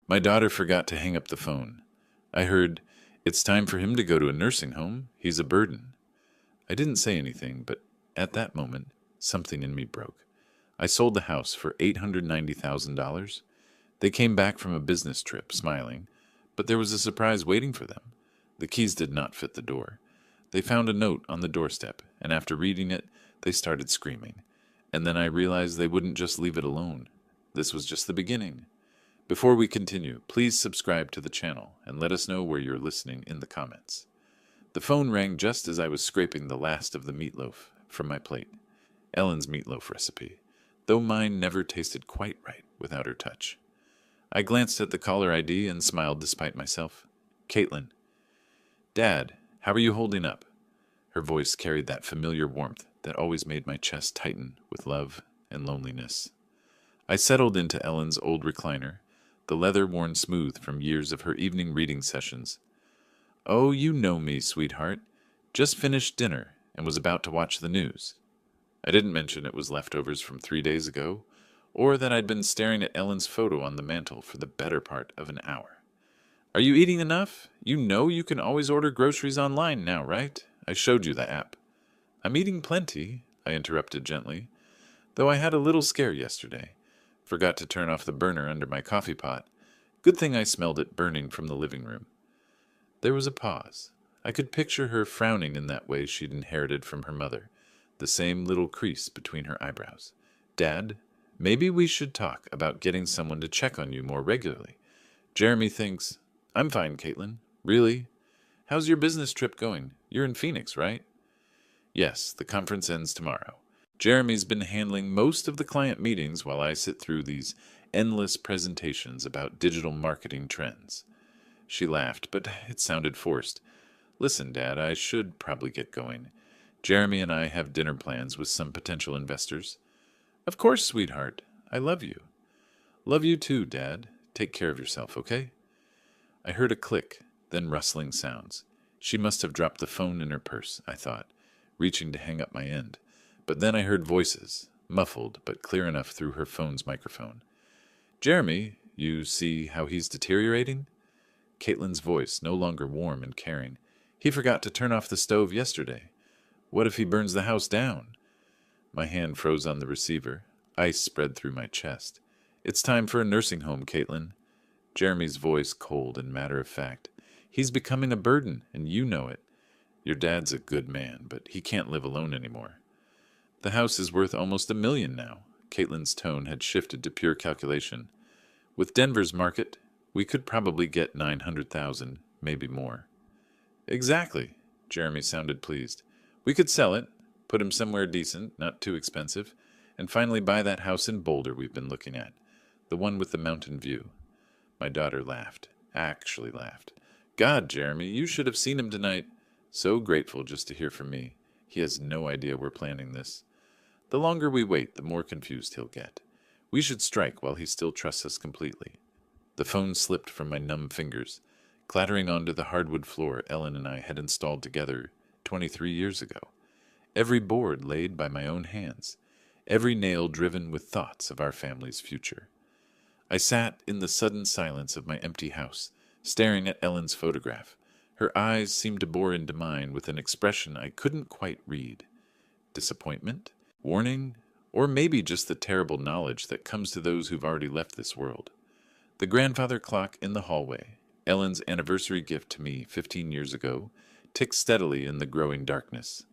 My daughter forgot to hang up the phone. I heard, "It's time for him to go to a nursing home. He's a burden." I didn't say anything, but at that moment, something in me broke. I sold the house for $890,000. They came back from a business trip, smiling, but there was a surprise waiting for them. The keys did not fit the door. They found a note on the doorstep, and after reading it, they started screaming. And then I realized they wouldn't just leave it alone. This was just the beginning. Before we continue, please subscribe to the channel and let us know where you're listening in the comments. The phone rang just as I was scraping the last of the meatloaf from my plate. Ellen's meatloaf recipe, though mine never tasted quite right without her touch. I glanced at the caller ID and smiled despite myself. Caitlin. "Dad, how are you holding up?" Her voice carried that familiar warmth that always made my chest tighten with love and loneliness. I settled into Ellen's old recliner, the leather worn smooth from years of her evening reading sessions. "Oh, you know me, sweetheart. Just finished dinner and was about to watch the news." I didn't mention it was leftovers from 3 days ago, or that I'd been staring at Ellen's photo on the mantel for the better part of an hour. "Are you eating enough? You know you can always order groceries online now, right? I showed you the app." "I'm eating plenty," I interrupted gently, "though I had a little scare yesterday. Forgot to turn off the burner under my coffee pot. Good thing I smelled it burning from the living room." There was a pause. I could picture her frowning in that way she'd inherited from her mother, the same little crease between her eyebrows. "Dad, maybe we should talk about getting someone to check on you more regularly. Jeremy thinks—" "I'm fine, Caitlin. Really? How's your business trip going? You're in Phoenix, right?" "Yes, the conference ends tomorrow. Jeremy's been handling most of the client meetings while I sit through these endless presentations about digital marketing trends." She laughed, but it sounded forced. "Listen, Dad, I should probably get going. Jeremy and I have dinner plans with some potential investors." "Of course, sweetheart. I love you." "Love you too, Dad. Take care of yourself, okay?" I heard a click, then rustling sounds. She must have dropped the phone in her purse, I thought, reaching to hang up my end. But then I heard voices, muffled but clear enough through her phone's microphone. "Jeremy, you see how he's deteriorating?" Caitlin's voice, no longer warm and caring. "He forgot to turn off the stove yesterday. What if he burns the house down?" My hand froze on the receiver. Ice spread through my chest. "It's time for a nursing home, Caitlin." Jeremy's voice cold and matter-of-fact. "He's becoming a burden, and you know it. Your dad's a good man, but he can't live alone anymore." "The house is worth almost $1 million now." Caitlin's tone had shifted to pure calculation. "With Denver's market, we could probably get 900,000, maybe more." "Exactly." Jeremy sounded pleased. "We could sell it, put him somewhere decent, not too expensive, and finally buy that house in Boulder we've been looking at, the one with the mountain view." My daughter laughed, actually laughed. "God, Jeremy, you should have seen him tonight. So grateful just to hear from me. He has no idea we're planning this. The longer we wait, the more confused he'll get. We should strike while he still trusts us completely." The phone slipped from my numb fingers, clattering onto the hardwood floor Ellen and I had installed together 23 years ago. Every board laid by my own hands, every nail driven with thoughts of our family's future. I sat in the sudden silence of my empty house, staring at Ellen's photograph. Her eyes seemed to bore into mine with an expression I couldn't quite read. Disappointment? Warning? Or maybe just the terrible knowledge that comes to those who've already left this world. The grandfather clock in the hallway, Ellen's anniversary gift to me 15 years ago, ticked steadily in the growing darkness.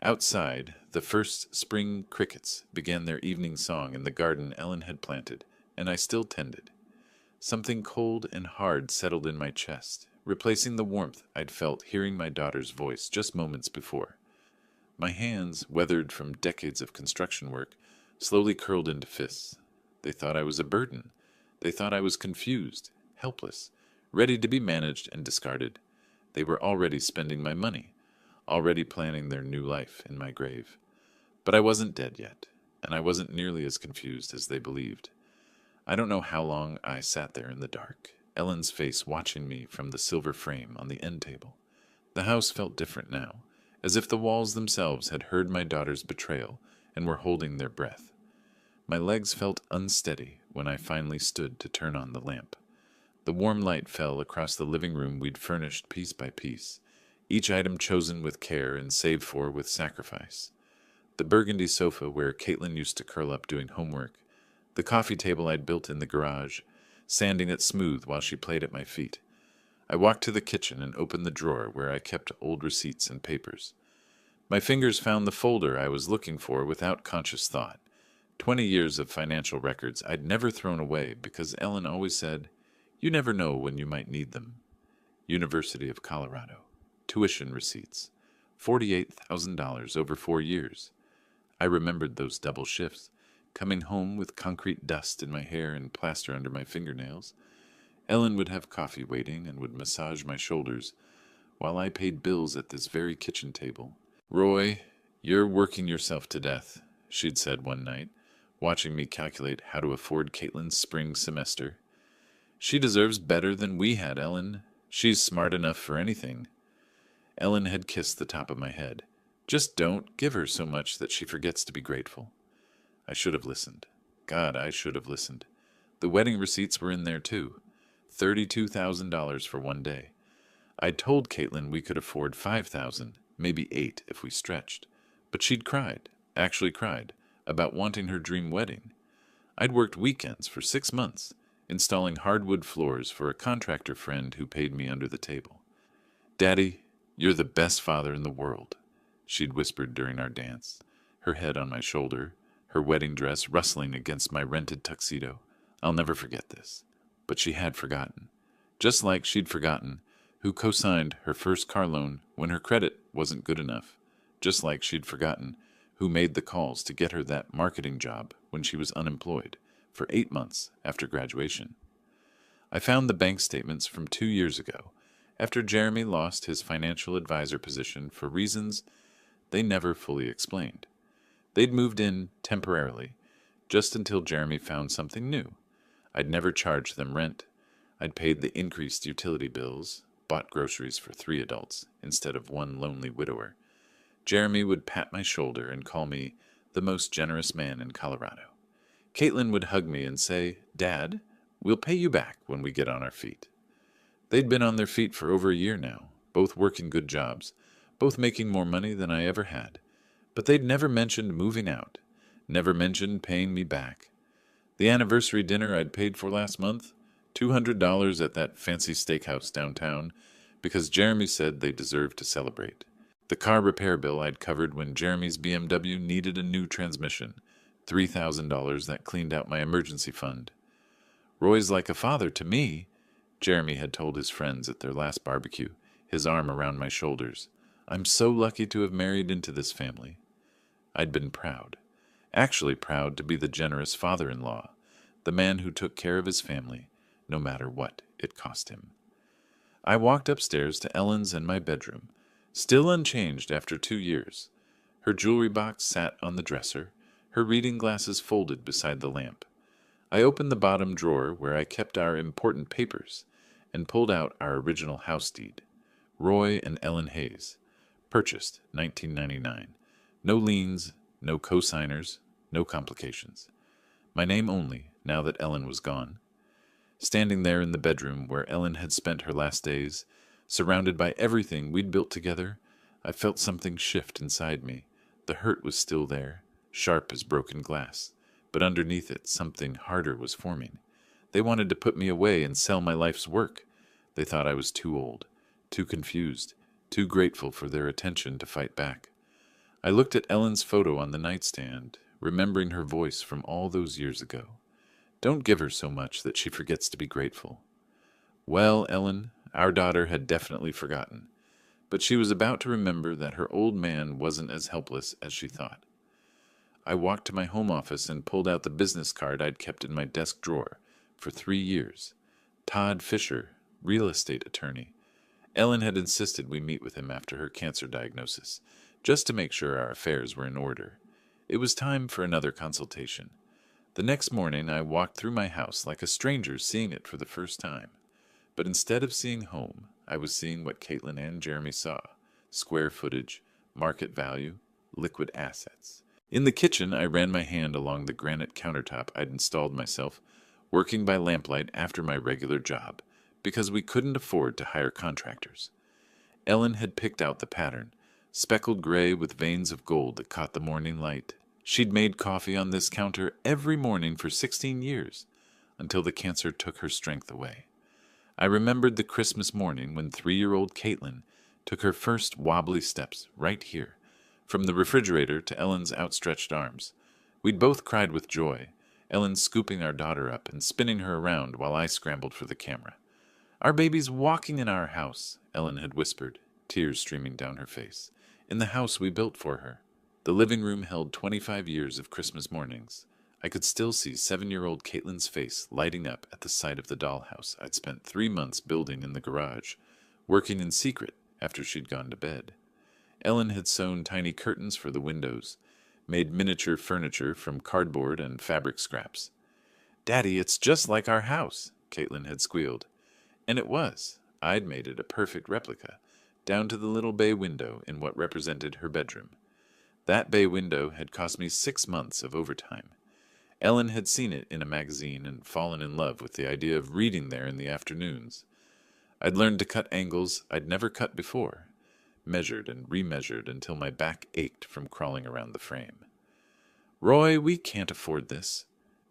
Outside, the first spring crickets began their evening song in the garden Ellen had planted, and I still tended. Something cold and hard settled in my chest, replacing the warmth I'd felt hearing my daughter's voice just moments before. My hands, weathered from decades of construction work, slowly curled into fists. They thought I was a burden. They thought I was confused, helpless, ready to be managed and discarded. They were already spending my money, already planning their new life in my grave. But I wasn't dead yet, and I wasn't nearly as confused as they believed. I don't know how long I sat there in the dark, Ellen's face watching me from the silver frame on the end table. The house felt different now, as if the walls themselves had heard my daughter's betrayal and were holding their breath. My legs felt unsteady when I finally stood to turn on the lamp. The warm light fell across the living room we'd furnished piece by piece, each item chosen with care and saved for with sacrifice. The burgundy sofa where Caitlin used to curl up doing homework, the coffee table I'd built in the garage, sanding it smooth while she played at my feet. I walked to the kitchen and opened the drawer where I kept old receipts and papers. My fingers found the folder I was looking for without conscious thought. 20 years of financial records I'd never thrown away because Ellen always said, "You never know when you might need them." University of Colorado. Tuition receipts. $48,000 over 4 years. I remembered those double shifts, coming home with concrete dust in my hair and plaster under my fingernails. Ellen would have coffee waiting and would massage my shoulders while I paid bills at this very kitchen table. "Roy, you're working yourself to death," she'd said one night, watching me calculate how to afford Caitlin's spring semester. "She deserves better than we had, Ellen. She's smart enough for anything." Ellen had kissed the top of my head. "Just don't give her so much that she forgets to be grateful." I should have listened. God, I should have listened. The wedding receipts were in there too. $32,000 for one day. I'd told Caitlin we could afford 5,000, maybe 8 if we stretched. But she'd cried, actually cried, about wanting her dream wedding. I'd worked weekends for 6 months, installing hardwood floors for a contractor friend who paid me under the table. "Daddy, you're the best father in the world," she'd whispered during our dance, her head on my shoulder, her wedding dress rustling against my rented tuxedo. I'll never forget this. But she had forgotten. Just like she'd forgotten who co-signed her first car loan when her credit wasn't good enough. Just like she'd forgotten who made the calls to get her that marketing job when she was unemployed for 8 months after graduation. I found the bank statements from 2 years ago, after Jeremy lost his financial advisor position for reasons they never fully explained. They'd moved in temporarily, just until Jeremy found something new. I'd never charged them rent. I'd paid the increased utility bills, bought groceries for 3 adults instead of one lonely widower. Jeremy would pat my shoulder and call me the most generous man in Colorado. Caitlin would hug me and say, "Dad, we'll pay you back when we get on our feet." They'd been on their feet for over a year now, both working good jobs, both making more money than I ever had. But they'd never mentioned moving out, never mentioned paying me back. The anniversary dinner I'd paid for last month, $200 at that fancy steakhouse downtown, because Jeremy said they deserved to celebrate. The car repair bill I'd covered when Jeremy's BMW needed a new transmission, $3,000 that cleaned out my emergency fund. "Roy's like a father to me," Jeremy had told his friends at their last barbecue, his arm around my shoulders. "I'm so lucky to have married into this family." I'd been proud, actually proud to be the generous father-in-law, the man who took care of his family, no matter what it cost him. I walked upstairs to Ellen's and my bedroom, still unchanged after 2 years. Her jewelry box sat on the dresser, her reading glasses folded beside the lamp. I opened the bottom drawer where I kept our important papers and pulled out our original house deed. Roy and Ellen Hayes. Purchased 1999. No liens, no co-signers, no complications. My name only, now that Ellen was gone. Standing there in the bedroom where Ellen had spent her last days, surrounded by everything we'd built together, I felt something shift inside me. The hurt was still there, sharp as broken glass, but underneath it something harder was forming. They wanted to put me away and sell my life's work. They thought I was too old, too confused, too grateful for their attention to fight back. I looked at Ellen's photo on the nightstand, remembering her voice from all those years ago. "Don't give her so much that she forgets to be grateful." Well, Ellen, our daughter had definitely forgotten, but she was about to remember that her old man wasn't as helpless as she thought. I walked to my home office and pulled out the business card I'd kept in my desk drawer for 3 years. Todd Fisher, real estate attorney. Ellen had insisted we meet with him after her cancer diagnosis, just to make sure our affairs were in order. It was time for another consultation. The next morning I walked through my house like a stranger seeing it for the first time. But instead of seeing home, I was seeing what Caitlin and Jeremy saw: square footage, market value, liquid assets. In the kitchen, I ran my hand along the granite countertop I'd installed myself, working by lamplight after my regular job, because we couldn't afford to hire contractors. Ellen had picked out the pattern, speckled gray with veins of gold that caught the morning light. She'd made coffee on this counter every morning for 16 years, until the cancer took her strength away. I remembered the Christmas morning when 3-year-old Caitlin took her first wobbly steps right here, from the refrigerator to Ellen's outstretched arms. We'd both cried with joy, Ellen scooping our daughter up and spinning her around while I scrambled for the camera. "Our baby's walking in our house," Ellen had whispered, tears streaming down her face, "in the house we built for her." The living room held 25 years of Christmas mornings. I could still see 7-year-old Caitlin's face lighting up at the sight of the dollhouse I'd spent 3 months building in the garage, working in secret after she'd gone to bed. Ellen had sewn tiny curtains for the windows, made miniature furniture from cardboard and fabric scraps. "Daddy, it's just like our house," Caitlin had squealed. And it was. I'd made it a perfect replica, down to the little bay window in what represented her bedroom. That bay window had cost me 6 months of overtime. Ellen had seen it in a magazine and fallen in love with the idea of reading there in the afternoons. I'd learned to cut angles I'd never cut before, measured and remeasured until my back ached from crawling around the frame. "Roy, we can't afford this,"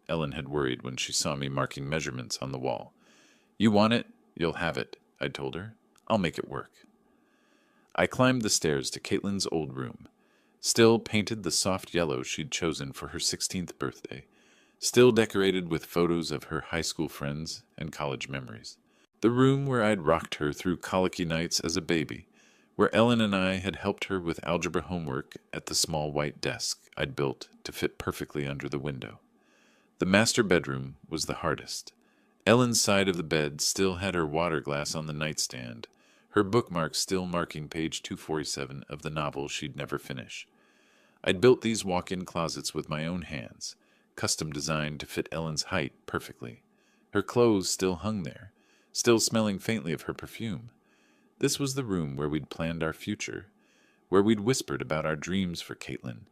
Ellen had worried when she saw me marking measurements on the wall. "You want it, you'll have it," I'd told her. "I'll make it work." I climbed the stairs to Caitlin's old room, still painted the soft yellow she'd chosen for her 16th birthday, still decorated with photos of her high school friends and college memories. The room where I'd rocked her through colicky nights as a baby, where Ellen and I had helped her with algebra homework at the small white desk I'd built to fit perfectly under the window. The master bedroom was the hardest. Ellen's side of the bed still had her water glass on the nightstand, her bookmark still marking page 247 of the novel she'd never finish. I'd built these walk-in closets with my own hands, custom designed to fit Ellen's height perfectly. Her clothes still hung there, still smelling faintly of her perfume. This was the room where we'd planned our future, where we'd whispered about our dreams for Caitlin,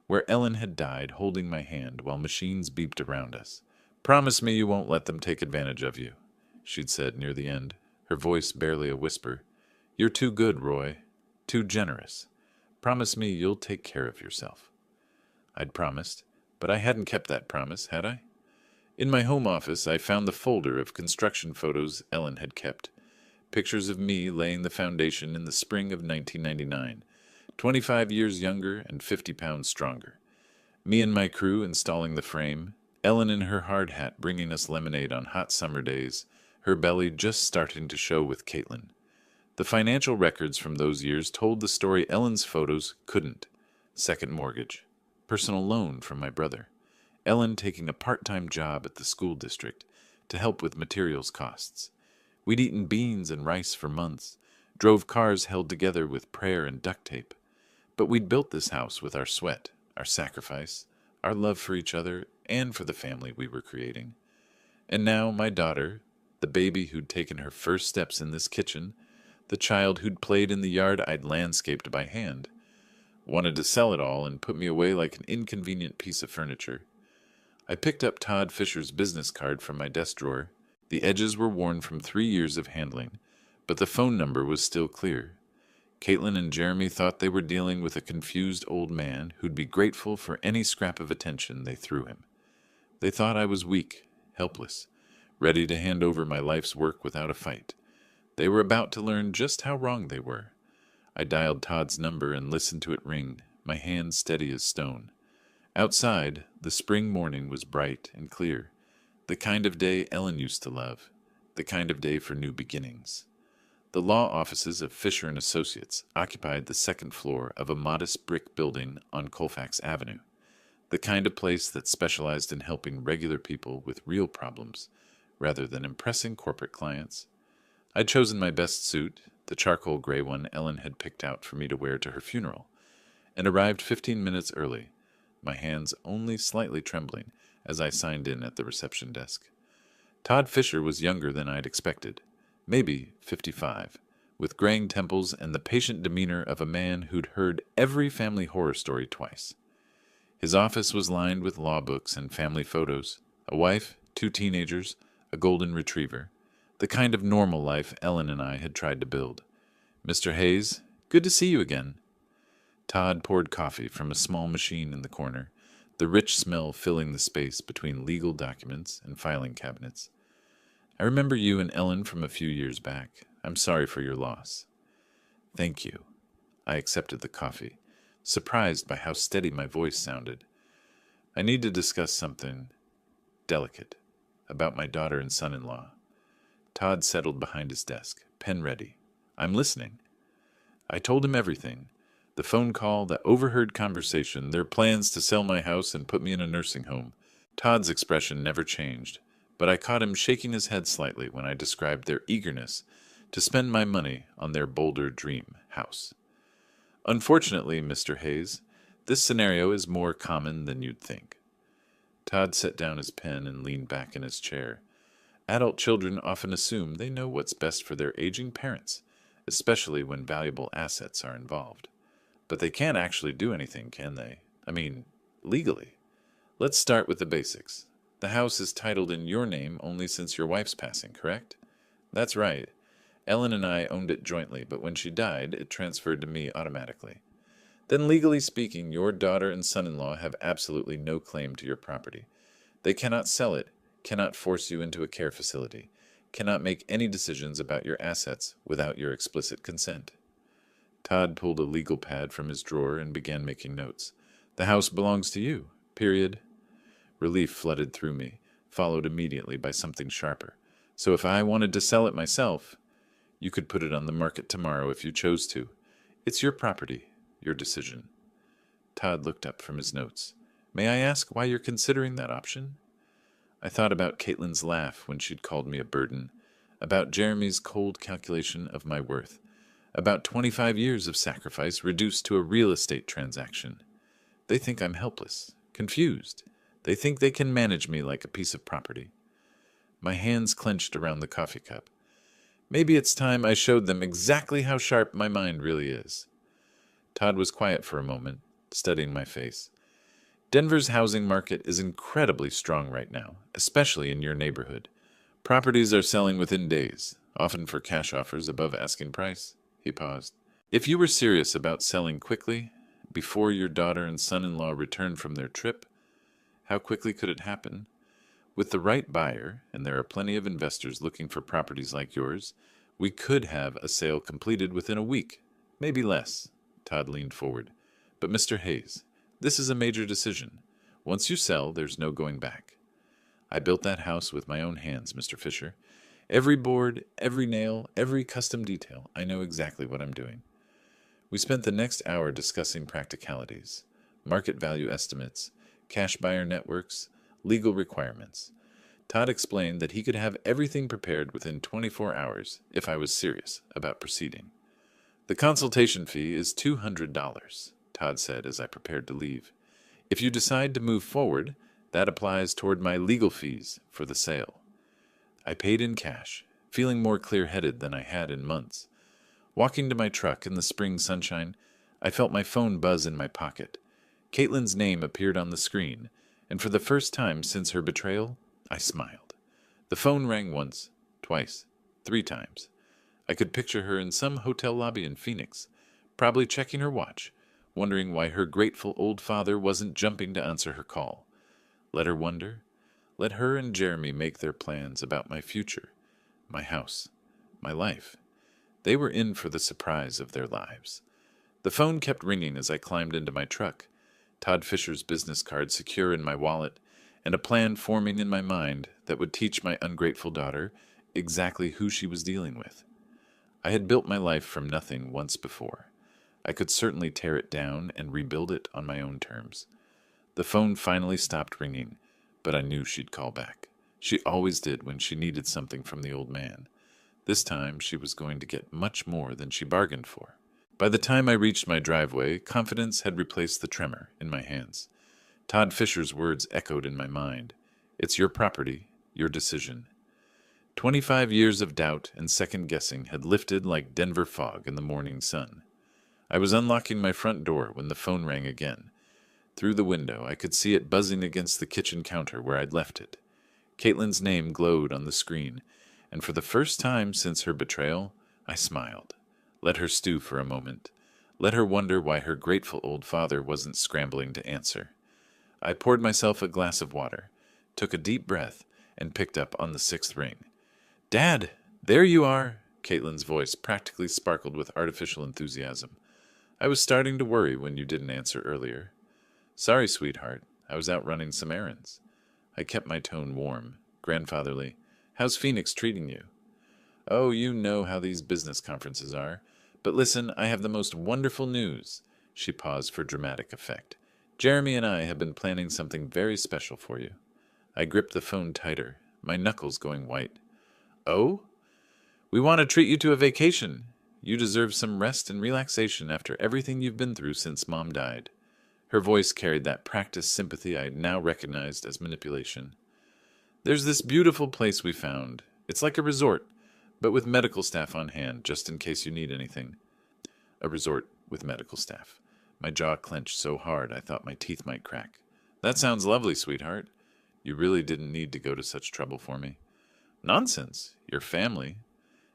where Ellen had died holding my hand while machines beeped around us. "Promise me you won't let them take advantage of you," she'd said near the end, her voice barely a whisper. "You're too good, Roy. Too generous. Promise me you'll take care of yourself." I'd promised, but I hadn't kept that promise, had I? In my home office, I found the folder of construction photos Ellen had kept. Pictures of me laying the foundation in the spring of 1999, 25 years younger and 50 pounds stronger. Me and my crew installing the frame, Ellen in her hard hat bringing us lemonade on hot summer days, her belly just starting to show with Caitlin. The financial records from those years told the story Ellen's photos couldn't. Second mortgage. Personal loan from my brother. Ellen taking a part-time job at the school district to help with materials costs. We'd eaten beans and rice for months, drove cars held together with prayer and duct tape. But we'd built this house with our sweat, our sacrifice, our love for each other, and for the family we were creating. And now my daughter, the baby who'd taken her first steps in this kitchen, the child who'd played in the yard I'd landscaped by hand, wanted to sell it all and put me away like an inconvenient piece of furniture. I picked up Todd Fisher's business card from my desk drawer. The edges were worn from 3 years of handling, but the phone number was still clear. Caitlin and Jeremy thought they were dealing with a confused old man who'd be grateful for any scrap of attention they threw him. They thought I was weak, helpless, ready to hand over my life's work without a fight. They were about to learn just how wrong they were. I dialed Todd's number and listened to it ring, my hand steady as stone. Outside, the spring morning was bright and clear, the kind of day Ellen used to love, the kind of day for new beginnings. The law offices of Fisher and Associates occupied the second floor of a modest brick building on Colfax Avenue, the kind of place that specialized in helping regular people with real problems rather than impressing corporate clients. I'd chosen my best suit, the charcoal gray one Ellen had picked out for me to wear to her funeral, and arrived 15 minutes early, my hands only slightly trembling as I signed in at the reception desk. Todd Fisher was younger than I'd expected, maybe 55, with graying temples and the patient demeanor of a man who'd heard every family horror story twice. His office was lined with law books and family photos, a wife, 2 teenagers, a golden retriever. The kind of normal life Ellen and I had tried to build. "Mr. Hayes, good to see you again." Todd poured coffee from a small machine in the corner, the rich smell filling the space between legal documents and filing cabinets. "I remember you and Ellen from a few years back. I'm sorry for your loss." "Thank you." I accepted the coffee, surprised by how steady my voice sounded. "I need to discuss something delicate about my daughter and son-in-law." Todd settled behind his desk, pen ready. "I'm listening." I told him everything. The phone call, the overheard conversation, their plans to sell my house and put me in a nursing home. Todd's expression never changed, but I caught him shaking his head slightly when I described their eagerness to spend my money on their bolder dream house. "Unfortunately, Mr. Hayes, this scenario is more common than you'd think." Todd set down his pen and leaned back in his chair. "Adult children often assume they know what's best for their aging parents, especially when valuable assets are involved. But they can't actually do anything, can they? I mean, legally. Let's start with the basics. The house is titled in your name only since your wife's passing, correct?" "That's right. Ellen and I owned it jointly, but when she died, it transferred to me automatically." "Then legally speaking, your daughter and son-in-law have absolutely no claim to your property. They cannot sell it, cannot force you into a care facility, cannot make any decisions about your assets without your explicit consent." Todd pulled a legal pad from his drawer and began making notes. "The house belongs to you, period." Relief flooded through me, followed immediately by something sharper. "So if I wanted to sell it myself, you could put it on the market tomorrow if you chose to. It's your property, your decision." Todd looked up from his notes. "May I ask why you're considering that option?" I thought about Caitlin's laugh when she'd called me a burden, about Jeremy's cold calculation of my worth, about 25 years of sacrifice reduced to a real estate transaction. They think I'm helpless, confused. They think they can manage me like a piece of property. My hands clenched around the coffee cup. Maybe it's time I showed them exactly how sharp my mind really is. Todd was quiet for a moment, studying my face. "Denver's housing market is incredibly strong right now, especially in your neighborhood. Properties are selling within days, often for cash offers above asking price." He paused. "If you were serious about selling quickly, before your daughter and son-in-law return from their trip, how quickly could it happen? With the right buyer, and there are plenty of investors looking for properties like yours, we could have a sale completed within a week, maybe less." Todd leaned forward. "But Mr. Hayes, this is a major decision. Once you sell, there's no going back. I built that house with my own hands, Mr. Fisher. Every board, every nail, every custom detail. I know exactly what I'm doing." We spent the next hour discussing practicalities, market value estimates, cash buyer networks, legal requirements. Todd explained that he could have everything prepared within 24 hours if I was serious about proceeding. "The consultation fee is $200, Todd said as I prepared to leave. "If you decide to move forward, that applies toward my legal fees for the sale." I paid in cash, feeling more clear-headed than I had in months. Walking to my truck in the spring sunshine, I felt my phone buzz in my pocket. Caitlin's name appeared on the screen, and for the first time since her betrayal, I smiled. The phone rang once, twice, 3 times. I could picture her in some hotel lobby in Phoenix, probably checking her watch, wondering why her grateful old father wasn't jumping to answer her call. Let her wonder. Let her and Jeremy make their plans about my future, my house, my life. They were in for the surprise of their lives. The phone kept ringing as I climbed into my truck, Todd Fisher's business card secure in my wallet, and a plan forming in my mind that would teach my ungrateful daughter exactly who she was dealing with. I had built my life from nothing once before. I could certainly tear it down and rebuild it on my own terms. The phone finally stopped ringing, but I knew she'd call back. She always did when she needed something from the old man. This time she was going to get much more than she bargained for. By the time I reached my driveway, confidence had replaced the tremor in my hands. Todd Fisher's words echoed in my mind. "It's your property, your decision." 25 years of doubt and second-guessing had lifted like Denver fog in the morning sun. I was unlocking my front door when the phone rang again. Through the window, I could see it buzzing against the kitchen counter where I'd left it. Caitlin's name glowed on the screen, and for the first time since her betrayal, I smiled. Let her stew for a moment. Let her wonder why her grateful old father wasn't scrambling to answer. I poured myself a glass of water, took a deep breath, and picked up on the sixth ring. "Dad, there you are!" Caitlin's voice practically sparkled with artificial enthusiasm. "I was starting to worry when you didn't answer earlier." "Sorry, sweetheart. I was out running some errands." I kept my tone warm, grandfatherly. "How's Phoenix treating you?" "Oh, you know how these business conferences are. But listen, I have the most wonderful news." She paused for dramatic effect. "Jeremy and I have been planning something very special for you." I gripped the phone tighter, my knuckles going white. "Oh?" "We want to treat you to a vacation. You deserve some rest and relaxation after everything you've been through since Mom died." Her voice carried that practiced sympathy I now recognized as manipulation. "There's this beautiful place we found. It's like a resort, but with medical staff on hand, just in case you need anything." A resort with medical staff. My jaw clenched so hard I thought my teeth might crack. "That sounds lovely, sweetheart. You really didn't need to go to such trouble for me." "Nonsense. Your family."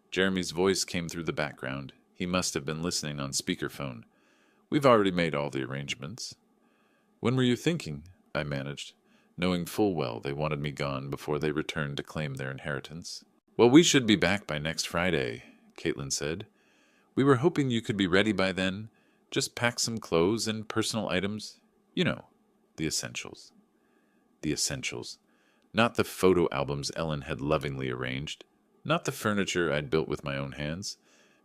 Jeremy's voice came through the background. He must have been listening on speakerphone. "We've already made all the arrangements." "When were you thinking?" I managed, knowing full well they wanted me gone before they returned to claim their inheritance. "Well, we should be back by next Friday," Caitlin said. "We were hoping you could be ready by then. Just pack some clothes and personal items. You know, the essentials." The essentials. Not the photo albums Ellen had lovingly arranged. Not the furniture I'd built with my own hands.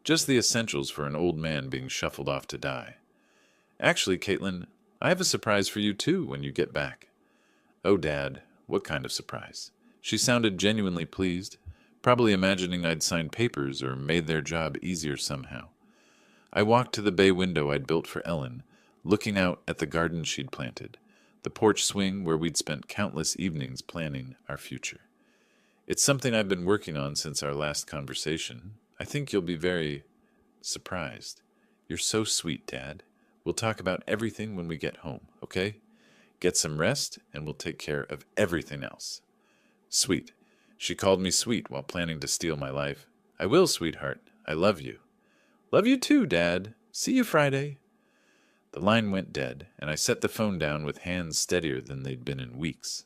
Just the essentials for an old man being shuffled off to die. "Actually, Caitlin, I have a surprise for you too when you get back." "Oh, Dad, what kind of surprise?" She sounded genuinely pleased, probably imagining I'd signed papers or made their job easier somehow. I walked to the bay window I'd built for Ellen, looking out at the garden she'd planted, the porch swing where we'd spent countless evenings planning our future. "It's something I've been working on since our last conversation. I think you'll be very surprised." "You're so sweet, Dad. We'll talk about everything when we get home, okay? Get some rest, and we'll take care of everything else." Sweet. She called me sweet while planning to steal my life. "I will, sweetheart. I love you." "Love you too, Dad. See you Friday." The line went dead, and I set the phone down with hands steadier than they'd been in weeks.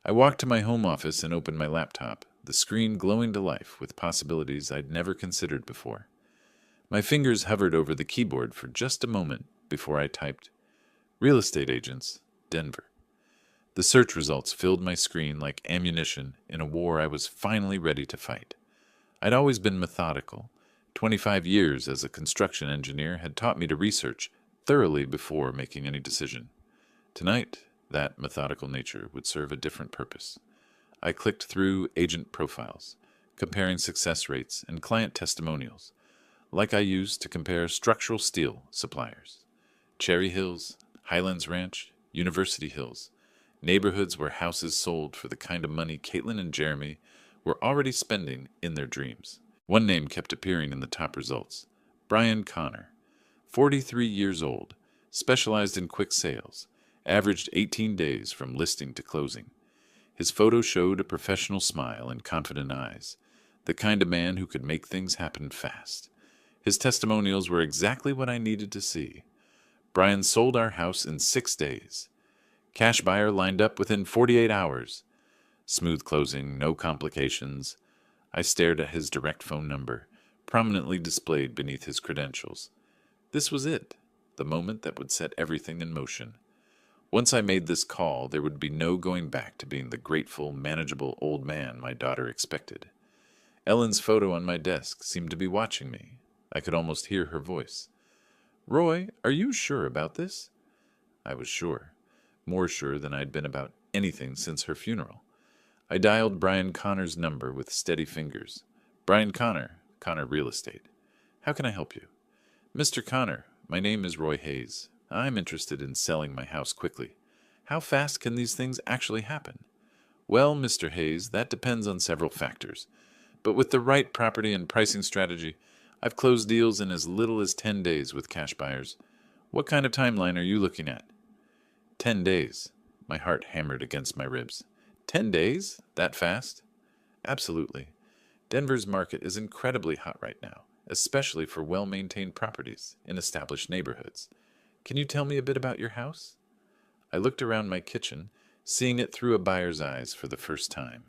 I walked to my home office and opened my laptop, the screen glowing to life with possibilities I'd never considered before. My fingers hovered over the keyboard for just a moment before I typed, "Real estate agents, Denver." The search results filled my screen like ammunition in a war I was finally ready to fight. I'd always been methodical. 25 years as a construction engineer had taught me to research thoroughly before making any decision. Tonight, that methodical nature would serve a different purpose. I clicked through agent profiles, comparing success rates and client testimonials, like I used to compare structural steel suppliers. Cherry Hills, Highlands Ranch, University Hills, neighborhoods where houses sold for the kind of money Caitlin and Jeremy were already spending in their dreams. One name kept appearing in the top results: Brian Connor, 43 years old, specialized in quick sales, averaged 18 days from listing to closing. His photo showed a professional smile and confident eyes, the kind of man who could make things happen fast. His testimonials were exactly what I needed to see. Brian sold our house in 6 days. Cash buyer lined up within 48 hours. Smooth closing, no complications. I stared at his direct phone number, prominently displayed beneath his credentials. This was it, the moment that would set everything in motion. Once I made this call, there would be no going back to being the grateful, manageable old man my daughter expected. Ellen's photo on my desk seemed to be watching me. I could almost hear her voice. "Roy, are you sure about this?" I was sure. More sure than I'd been about anything since her funeral. I dialed Brian Connor's number with steady fingers. "Brian Connor, Connor Real Estate. How can I help you?" "Mr. Connor, my name is Roy Hayes. I'm interested in selling my house quickly. How fast can these things actually happen?" "Well, Mr. Hayes, that depends on several factors. But with the right property and pricing strategy, I've closed deals in as little as 10 days with cash buyers. What kind of timeline are you looking at?" 10 days. My heart hammered against my ribs. 10 days? That fast? Absolutely. Denver's market is incredibly hot right now, especially for well-maintained properties in established neighborhoods. Can you tell me a bit about your house? I looked around my kitchen, seeing it through a buyer's eyes for the first time.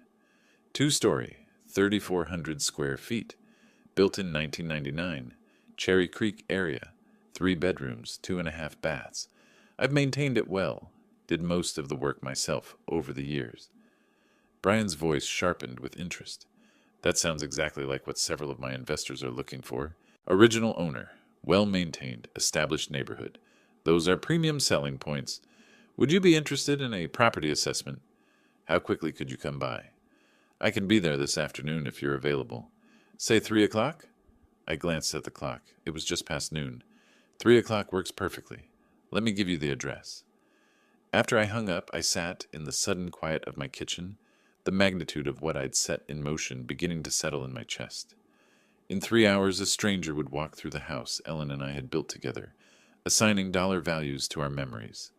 Two-story, 3,400 square feet, built in 1999, Cherry Creek area, 3 bedrooms, 2.5 baths. I've maintained it well, did most of the work myself over the years. Brian's voice sharpened with interest. That sounds exactly like what several of my investors are looking for. Original owner, well-maintained, established neighborhood. Those are premium selling points. Would you be interested in a property assessment? How quickly could you come by? I can be there this afternoon if you're available. Say 3 o'clock? I glanced at the clock. It was just past noon. 3 o'clock works perfectly. Let me give you the address. After I hung up, I sat in the sudden quiet of my kitchen, the magnitude of what I'd set in motion beginning to settle in my chest. In 3 hours, a stranger would walk through the house Ellen and I had built together, assigning dollar values to our memories.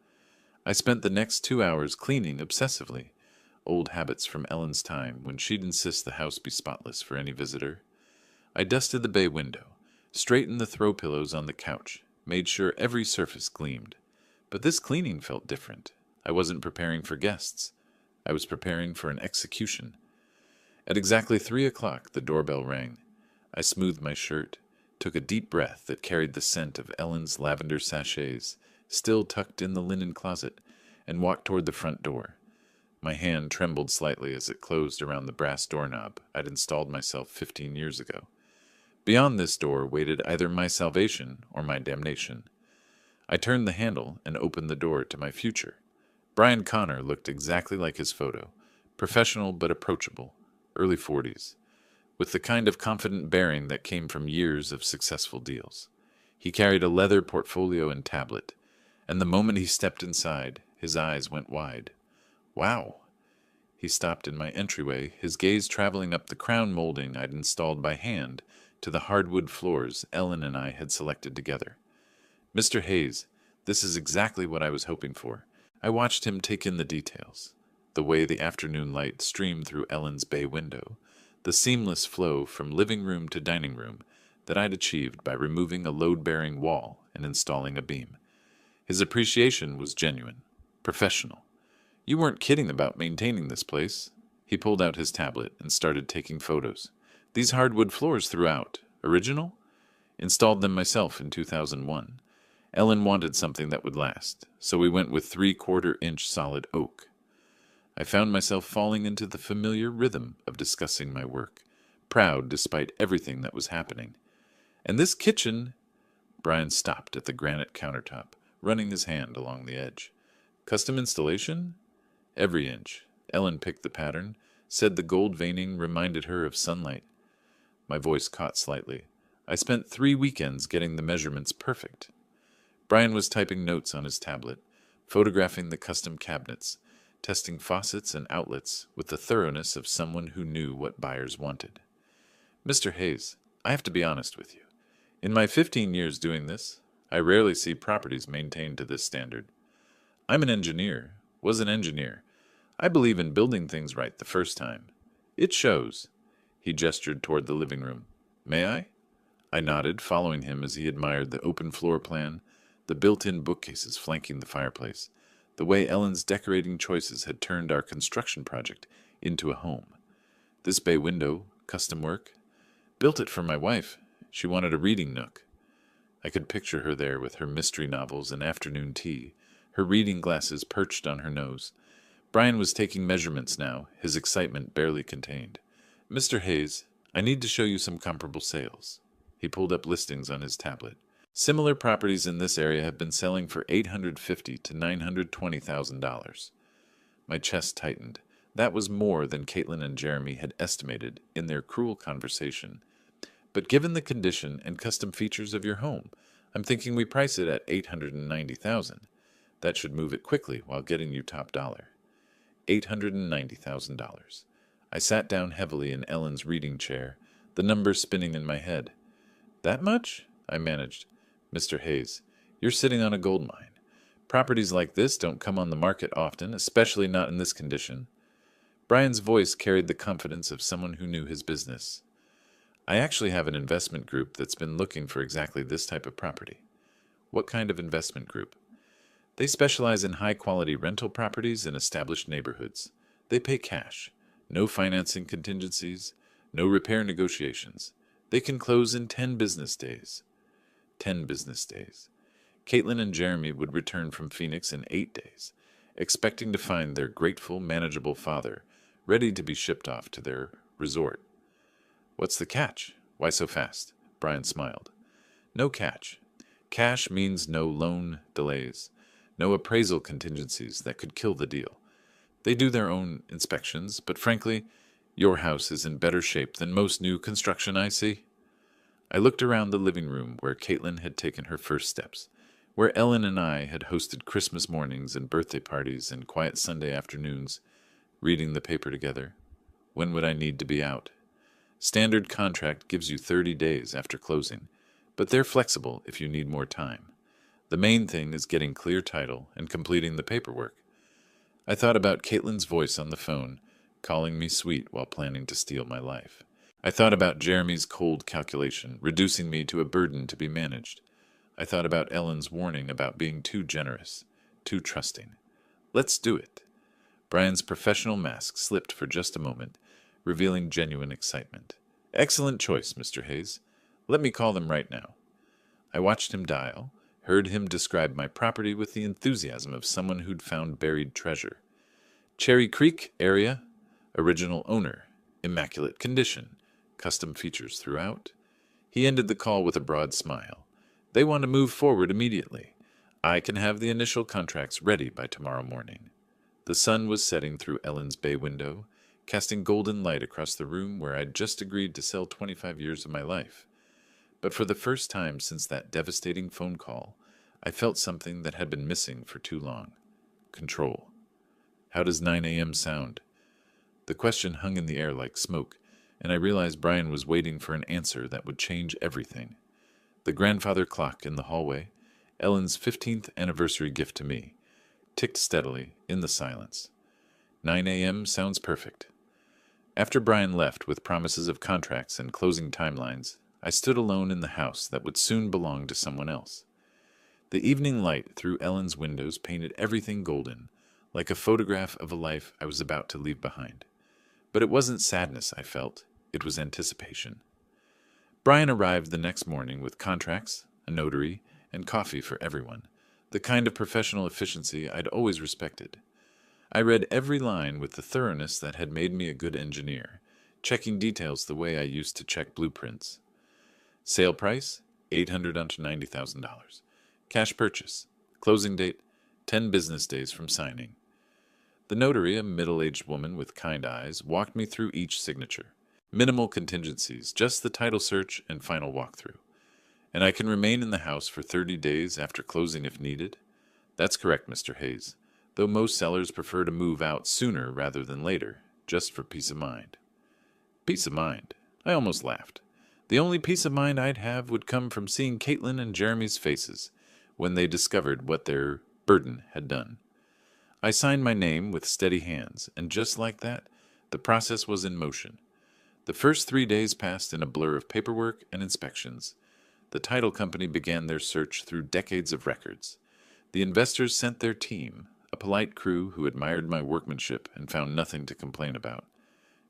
I spent the next 2 hours cleaning obsessively, old habits from Ellen's time when she'd insist the house be spotless for any visitor. I dusted the bay window, straightened the throw pillows on the couch, made sure every surface gleamed. But this cleaning felt different. I wasn't preparing for guests. I was preparing for an execution. At exactly 3 o'clock, the doorbell rang. I smoothed my shirt, took a deep breath that carried the scent of Ellen's lavender sachets, still tucked in the linen closet, and walked toward the front door. My hand trembled slightly as it closed around the brass doorknob I'd installed myself 15 years ago. Beyond this door waited either my salvation or my damnation. I turned the handle and opened the door to my future. Brian Connor looked exactly like his photo, professional but approachable, early 40s, with the kind of confident bearing that came from years of successful deals. He carried a leather portfolio and tablet, and the moment he stepped inside, his eyes went wide. Wow! He stopped in my entryway, his gaze traveling up the crown molding I'd installed by hand to the hardwood floors Ellen and I had selected together. Mr. Hayes, this is exactly what I was hoping for. I watched him take in the details, the way the afternoon light streamed through Ellen's bay window, the seamless flow from living room to dining room that I'd achieved by removing a load-bearing wall and installing a beam. His appreciation was genuine, professional. You weren't kidding about maintaining this place. He pulled out his tablet and started taking photos. These hardwood floors throughout, original? Installed them myself in 2001. Ellen wanted something that would last, so we went with 3/4-inch solid oak. I found myself falling into the familiar rhythm of discussing my work, proud despite everything that was happening. And this kitchen... Brian stopped at the granite countertop, running his hand along the edge. Custom installation? Every inch. Ellen picked the pattern, said the gold veining reminded her of sunlight. My voice caught slightly. I spent 3 weekends getting the measurements perfect. Brian was typing notes on his tablet, photographing the custom cabinets, testing faucets and outlets with the thoroughness of someone who knew what buyers wanted. Mr. Hayes, I have to be honest with you. In my 15 years doing this, I rarely see properties maintained to this standard. I'm an engineer, was an engineer. I believe in building things right the first time. It shows. He gestured toward the living room. May I? I nodded, following him as he admired the open floor plan, the built-in bookcases flanking the fireplace, the way Ellen's decorating choices had turned our construction project into a home. This bay window, custom work. Built it for my wife. She wanted a reading nook. I could picture her there with her mystery novels and afternoon tea, her reading glasses perched on her nose. Brian was taking measurements now, his excitement barely contained. Mr. Hayes, I need to show you some comparable sales. He pulled up listings on his tablet. Similar properties in this area have been selling for $850,000 to $920,000. My chest tightened. That was more than Caitlin and Jeremy had estimated in their cruel conversation. But given the condition and custom features of your home, I'm thinking we price it at $890,000. That should move it quickly while getting you top dollar. $890,000. I sat down heavily in Ellen's reading chair, the numbers spinning in my head. That much? I managed. Mr. Hayes, you're sitting on a gold mine. Properties like this don't come on the market often, especially not in this condition. Brian's voice carried the confidence of someone who knew his business. I actually have an investment group that's been looking for exactly this type of property. What kind of investment group? They specialize in high-quality rental properties in established neighborhoods. They pay cash. No financing contingencies. No repair negotiations. They can close in 10 business days. 10 business days. Caitlin and Jeremy would return from Phoenix in 8 days, expecting to find their grateful, manageable father ready to be shipped off to their resort. What's the catch? Why so fast? Brian smiled. No catch. Cash means no loan delays, no appraisal contingencies that could kill the deal. They do their own inspections, but frankly, your house is in better shape than most new construction I see. I looked around the living room where Caitlin had taken her first steps, where Ellen and I had hosted Christmas mornings and birthday parties and quiet Sunday afternoons, reading the paper together. When would I need to be out? Standard contract gives you 30 days after closing, but they're flexible if you need more time. The main thing is getting clear title and completing the paperwork. I thought about Caitlin's voice on the phone, calling me sweet while planning to steal my life. I thought about Jeremy's cold calculation, reducing me to a burden to be managed. I thought about Ellen's warning about being too generous, too trusting. Let's do it. Brian's professional mask slipped for just a moment, revealing genuine excitement. Excellent choice, Mr. Hayes. Let me call them right now. I watched him dial, heard him describe my property with the enthusiasm of someone who'd found buried treasure. Cherry Creek area, original owner, immaculate condition, custom features throughout. He ended the call with a broad smile. They want to move forward immediately. I can have the initial contracts ready by tomorrow morning. The sun was setting through Ellen's bay window, casting golden light across the room where I'd just agreed to sell 25 years of my life. But for the first time since that devastating phone call, I felt something that had been missing for too long. Control. How does 9 a.m. sound? The question hung in the air like smoke, and I realized Brian was waiting for an answer that would change everything. The grandfather clock in the hallway, Ellen's 15th anniversary gift to me, ticked steadily in the silence. 9 a.m. sounds perfect. After Brian left with promises of contracts and closing timelines, I stood alone in the house that would soon belong to someone else. The evening light through Ellen's windows painted everything golden, like a photograph of a life I was about to leave behind. But it wasn't sadness I felt, it was anticipation. Brian arrived the next morning with contracts, a notary, and coffee for everyone, the kind of professional efficiency I'd always respected. I read every line with the thoroughness that had made me a good engineer, checking details the way I used to check blueprints. Sale price, $800 to $90,000. Cash purchase. Closing date, 10 business days from signing. The notary, a middle-aged woman with kind eyes, walked me through each signature. Minimal contingencies, just the title search and final walkthrough. And I can remain in the house for 30 days after closing if needed? That's correct, Mr. Hayes, though most sellers prefer to move out sooner rather than later, just for peace of mind. Peace of mind? I almost laughed. The only peace of mind I'd have would come from seeing Caitlin and Jeremy's faces when they discovered what their burden had done. I signed my name with steady hands, and just like that, the process was in motion. The first 3 days passed in a blur of paperwork and inspections. The title company began their search through decades of records. The investors sent their team, a polite crew who admired my workmanship and found nothing to complain about.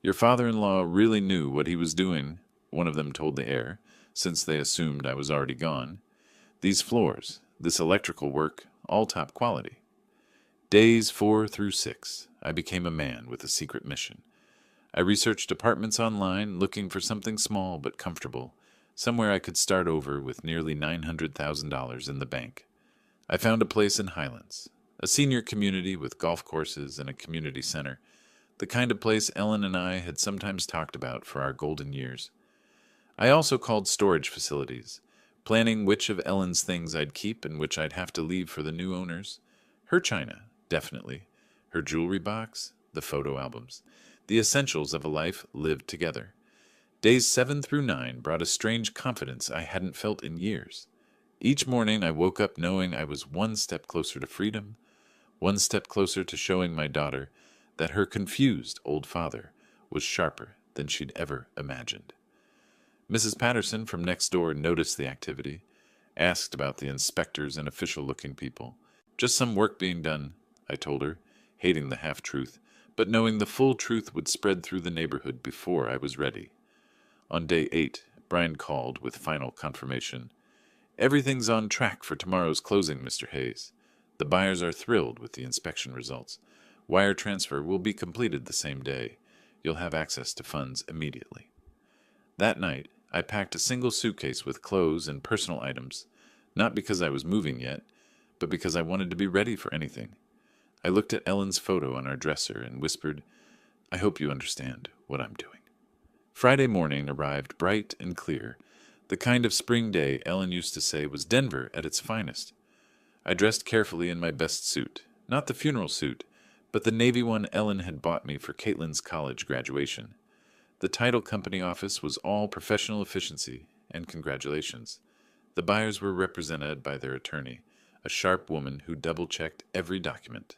Your father-in-law really knew what he was doing, one of them told the heir, since they assumed I was already gone. These floors, this electrical work, all top quality. Days 4 through 6, I became a man with a secret mission. I researched apartments online, looking for something small but comfortable, somewhere I could start over with nearly $900,000 in the bank. I found a place in Highlands, a senior community with golf courses and a community center, the kind of place Ellen and I had sometimes talked about for our golden years. I also called storage facilities, planning which of Ellen's things I'd keep and which I'd have to leave for the new owners. Her china, definitely. Her jewelry box, the photo albums, the essentials of a life lived together. Days 7 through 9 brought a strange confidence I hadn't felt in years. Each morning I woke up knowing I was one step closer to freedom, one step closer to showing my daughter that her confused old father was sharper than she'd ever imagined. Mrs. Patterson from next door noticed the activity, asked about the inspectors and official-looking people. Just some work being done, I told her, hating the half-truth, but knowing the full truth would spread through the neighborhood before I was ready. On day 8, Brian called with final confirmation. Everything's on track for tomorrow's closing, Mr. Hayes. The buyers are thrilled with the inspection results. Wire transfer will be completed the same day. You'll have access to funds immediately. That night, I packed a single suitcase with clothes and personal items, not because I was moving yet, but because I wanted to be ready for anything. I looked at Ellen's photo on our dresser and whispered, I hope you understand what I'm doing. Friday morning arrived bright and clear, the kind of spring day Ellen used to say was Denver at its finest. I dressed carefully in my best suit, not the funeral suit, but the navy one Ellen had bought me for Caitlin's college graduation. The title company office was all professional efficiency, and congratulations. The buyers were represented by their attorney, a sharp woman who double-checked every document.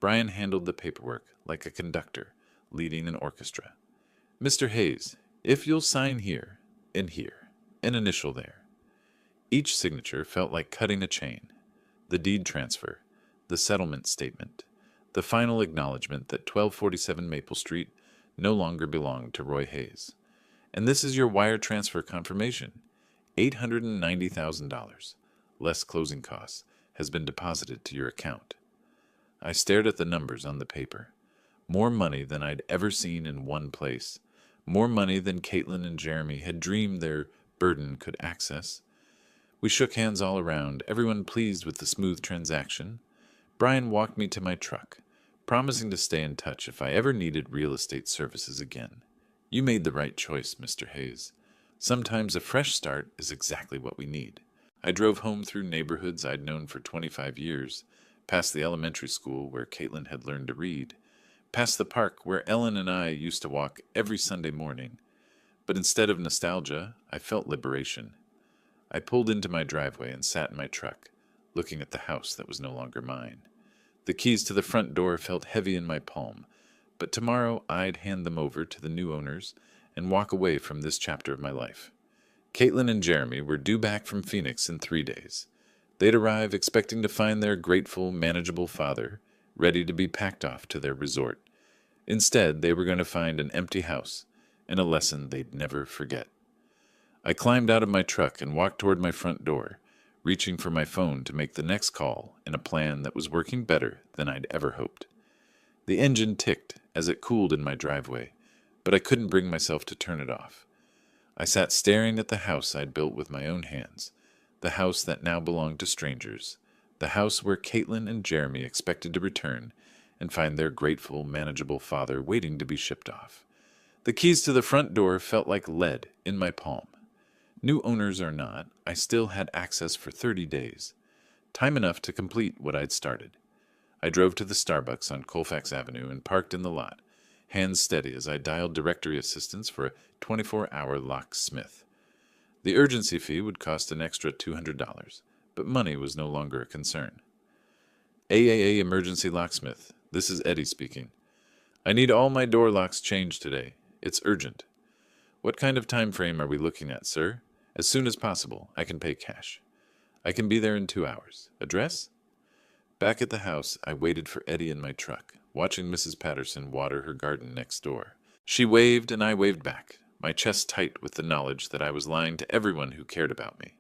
Brian handled the paperwork like a conductor, leading an orchestra. Mr. Hayes, if you'll sign here, and here, an initial there. Each signature felt like cutting a chain. The deed transfer, the settlement statement, the final acknowledgement that 1247 Maple Street no longer belonged to Roy Hayes. And this is your wire transfer confirmation. $890,000, less closing costs, has been deposited to your account. I stared at the numbers on the paper. More money than I'd ever seen in one place. More money than Caitlin and Jeremy had dreamed their burden could access. We shook hands all around, everyone pleased with the smooth transaction. Brian walked me to my truck, promising to stay in touch if I ever needed real estate services again. You made the right choice, Mr. Hayes. Sometimes a fresh start is exactly what we need. I drove home through neighborhoods I'd known for 25 years, past the elementary school where Caitlin had learned to read, past the park where Ellen and I used to walk every Sunday morning. But instead of nostalgia, I felt liberation. I pulled into my driveway and sat in my truck, looking at the house that was no longer mine. The keys to the front door felt heavy in my palm, but tomorrow I'd hand them over to the new owners and walk away from this chapter of my life. Caitlin and Jeremy were due back from Phoenix in 3 days. They'd arrive expecting to find their grateful, manageable father ready to be packed off to their resort. Instead, they were going to find an empty house and a lesson they'd never forget. I climbed out of my truck and walked toward my front door, reaching for my phone to make the next call in a plan that was working better than I'd ever hoped. The engine ticked as it cooled in my driveway, but I couldn't bring myself to turn it off. I sat staring at the house I'd built with my own hands, the house that now belonged to strangers, the house where Caitlin and Jeremy expected to return and find their grateful, manageable father waiting to be shipped off. The keys to the front door felt like lead in my palm. New owners or not, I still had access for 30 days, time enough to complete what I'd started. I drove to the Starbucks on Colfax Avenue and parked in the lot, hands steady as I dialed directory assistance for a 24-hour locksmith. The urgency fee would cost an extra $200, but money was no longer a concern. AAA Emergency Locksmith, this is Eddie speaking. I need all my door locks changed today. It's urgent. What kind of time frame are we looking at, sir? As soon as possible. I can pay cash. I can be there in 2 hours. Address? Back at the house, I waited for Eddie in my truck, watching Mrs. Patterson water her garden next door. She waved and I waved back, my chest tight with the knowledge that I was lying to everyone who cared about me.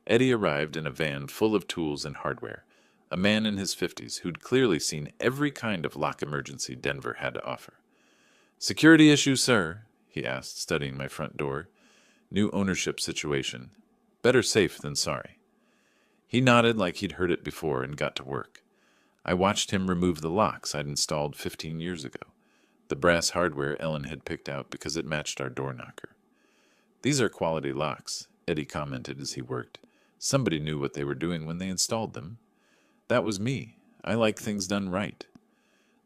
Eddie arrived in a van full of tools and hardware, a man in his 50s who'd clearly seen every kind of lock emergency Denver had to offer. Security issue, sir? He asked, studying my front door. New ownership situation. Better safe than sorry. He nodded like he'd heard it before and got to work. I watched him remove the locks I'd installed 15 years ago, the brass hardware Ellen had picked out because it matched our door knocker. These are quality locks, Eddie commented as he worked. Somebody knew what they were doing when they installed them. That was me. I like things done right.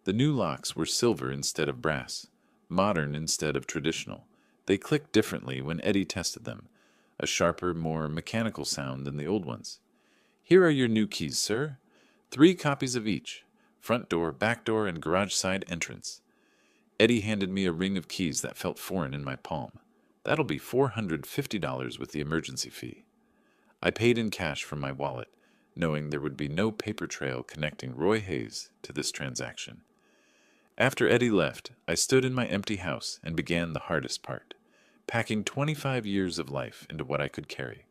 The new locks were silver instead of brass, modern instead of traditional. They clicked differently when Eddie tested them, a sharper, more mechanical sound than the old ones. Here are your new keys, sir. 3 copies of each, front door, back door, and garage side entrance. Eddie handed me a ring of keys that felt foreign in my palm. That'll be $450 with the emergency fee. I paid in cash from my wallet, knowing there would be no paper trail connecting Roy Hayes to this transaction. After Eddie left, I stood in my empty house and began the hardest part, packing 25 years of life into what I could carry.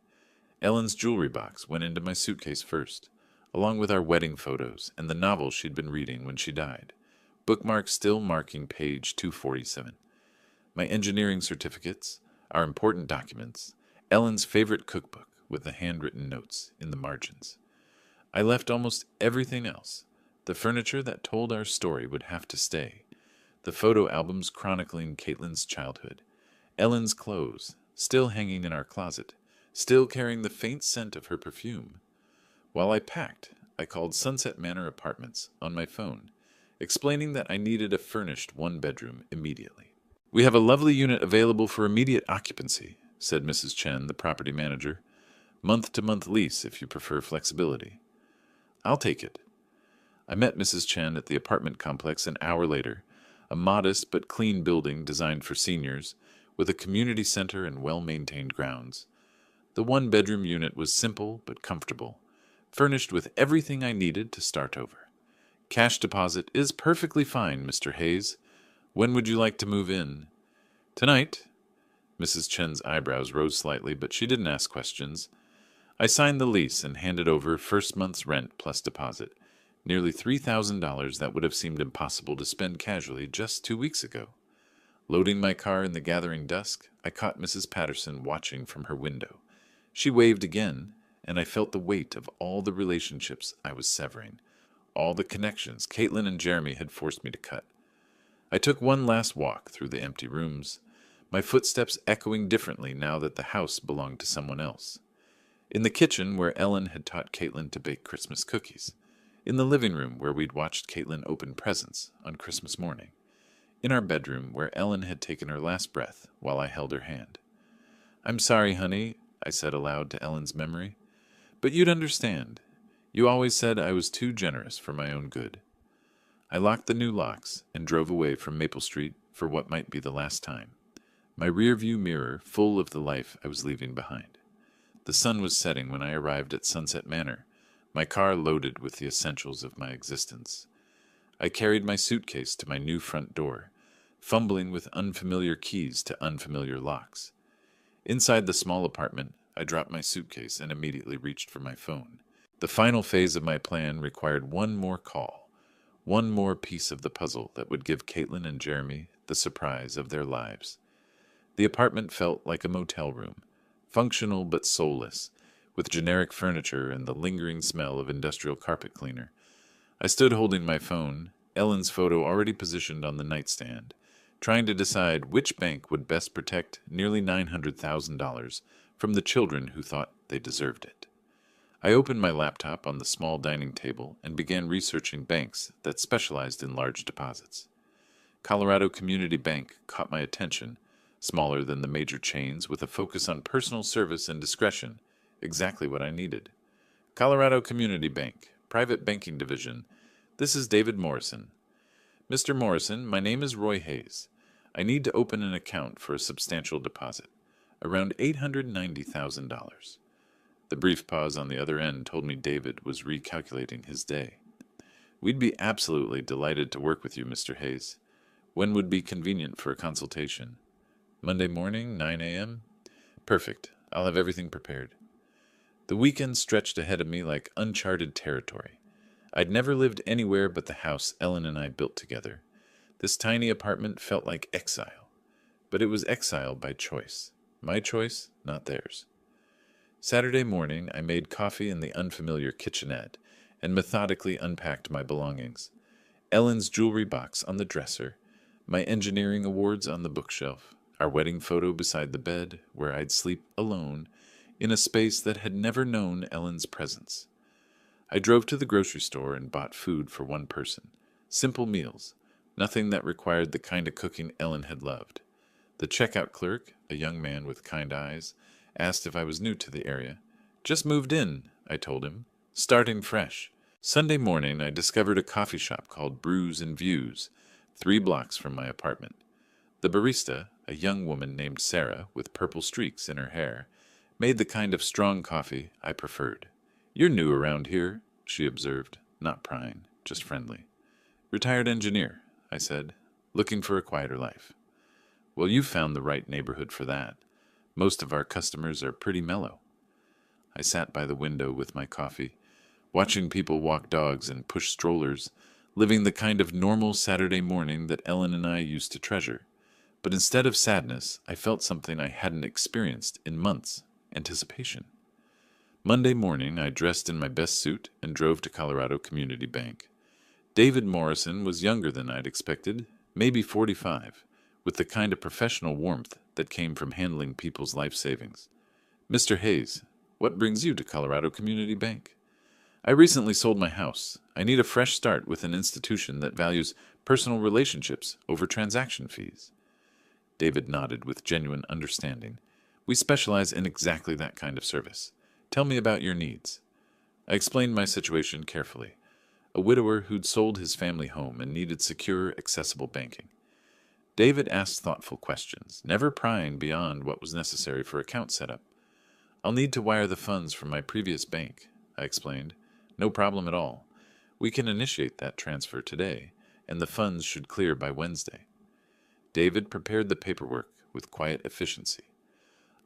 Ellen's jewelry box went into my suitcase first, along with our wedding photos and the novel she'd been reading when she died, bookmarks still marking page 247. My engineering certificates, our important documents, Ellen's favorite cookbook with the handwritten notes in the margins. I left almost everything else. The furniture that told our story would have to stay. The photo albums chronicling Caitlin's childhood. Ellen's clothes, still hanging in our closet, still carrying the faint scent of her perfume. While I packed, I called Sunset Manor Apartments on my phone, explaining that I needed a furnished one-bedroom immediately. "We have a lovely unit available for immediate occupancy," said Mrs. Chen, the property manager. "Month-to-month lease if you prefer flexibility." "I'll take it." I met Mrs. Chen at the apartment complex an hour later, a modest but clean building designed for seniors, with a community center and well-maintained grounds. The one-bedroom unit was simple but comfortable, furnished with everything I needed to start over. "Cash deposit is perfectly fine, Mr. Hayes. When would you like to move in?" "Tonight." Mrs. Chen's eyebrows rose slightly, but she didn't ask questions. I signed the lease and handed over first month's rent plus deposit, nearly $3,000 that would have seemed impossible to spend casually just 2 weeks ago. Loading my car in the gathering dusk, I caught Mrs. Patterson watching from her window. She waved again, and I felt the weight of all the relationships I was severing, all the connections Caitlin and Jeremy had forced me to cut. I took one last walk through the empty rooms, my footsteps echoing differently now that the house belonged to someone else. In the kitchen where Ellen had taught Caitlin to bake Christmas cookies. In the living room where we'd watched Caitlin open presents on Christmas morning. In our bedroom where Ellen had taken her last breath while I held her hand. "I'm sorry, honey," I said aloud to Ellen's memory. "But you'd understand. You always said I was too generous for my own good." I locked the new locks and drove away from Maple Street for what might be the last time, my rearview mirror full of the life I was leaving behind. The sun was setting when I arrived at Sunset Manor, my car loaded with the essentials of my existence. I carried my suitcase to my new front door, fumbling with unfamiliar keys to unfamiliar locks. Inside the small apartment, I dropped my suitcase and immediately reached for my phone. The final phase of my plan required one more call, one more piece of the puzzle that would give Caitlin and Jeremy the surprise of their lives. The apartment felt like a motel room, functional but soulless, with generic furniture and the lingering smell of industrial carpet cleaner. I stood holding my phone, Ellen's photo already positioned on the nightstand, trying to decide which bank would best protect nearly $900,000 from the children who thought they deserved it. I opened my laptop on the small dining table and began researching banks that specialized in large deposits. Colorado Community Bank caught my attention, smaller than the major chains with a focus on personal service and discretion, exactly what I needed. "Colorado Community Bank, Private Banking Division. This is David Morrison." "Mr. Morrison, my name is Roy Hayes. I need to open an account for a substantial deposit, around $890,000. The brief pause on the other end told me David was recalculating his day. "We'd be absolutely delighted to work with you, Mr. Hayes. When would be convenient for a consultation?" "Monday morning, 9 a.m.? "Perfect. I'll have everything prepared." The weekend stretched ahead of me like uncharted territory. I'd never lived anywhere but the house Ellen and I built together. This tiny apartment felt like exile, but it was exile by choice. My choice, not theirs. Saturday morning, I made coffee in the unfamiliar kitchenette and methodically unpacked my belongings. Ellen's jewelry box on the dresser, my engineering awards on the bookshelf, our wedding photo beside the bed where I'd sleep alone in a space that had never known Ellen's presence. I drove to the grocery store and bought food for one person. Simple meals, nothing that required the kind of cooking Ellen had loved. The checkout clerk, a young man with kind eyes, asked if I was new to the area. "Just moved in," I told him, "starting fresh." Sunday morning, I discovered a coffee shop called Brews and Views, 3 blocks from my apartment. The barista, A young woman named Sarah, with purple streaks in her hair, made the kind of strong coffee I preferred. "You're new around here," she observed, not prying, just friendly. "Retired engineer," I said, "looking for a quieter life." "Well, you've found the right neighborhood for that. Most of our customers are pretty mellow." I sat by the window with my coffee, watching people walk dogs and push strollers, living the kind of normal Saturday morning that Ellen and I used to treasure. But instead of sadness, I felt something I hadn't experienced in months: anticipation. Monday morning, I dressed in my best suit and drove to Colorado Community Bank. David Morrison was younger than I'd expected, maybe 45, with the kind of professional warmth that came from handling people's life savings. "Mr. Hayes, what brings you to Colorado Community Bank?" "I recently sold my house. I need a fresh start with an institution that values personal relationships over transaction fees." David nodded with genuine understanding. "We specialize in exactly that kind of service. Tell me about your needs." I explained my situation carefully. A widower who'd sold his family home and needed secure, accessible banking. David asked thoughtful questions, never prying beyond what was necessary for account setup. "I'll need to wire the funds from my previous bank," I explained. "No problem at all. We can initiate that transfer today, and the funds should clear by Wednesday." David prepared the paperwork with quiet efficiency.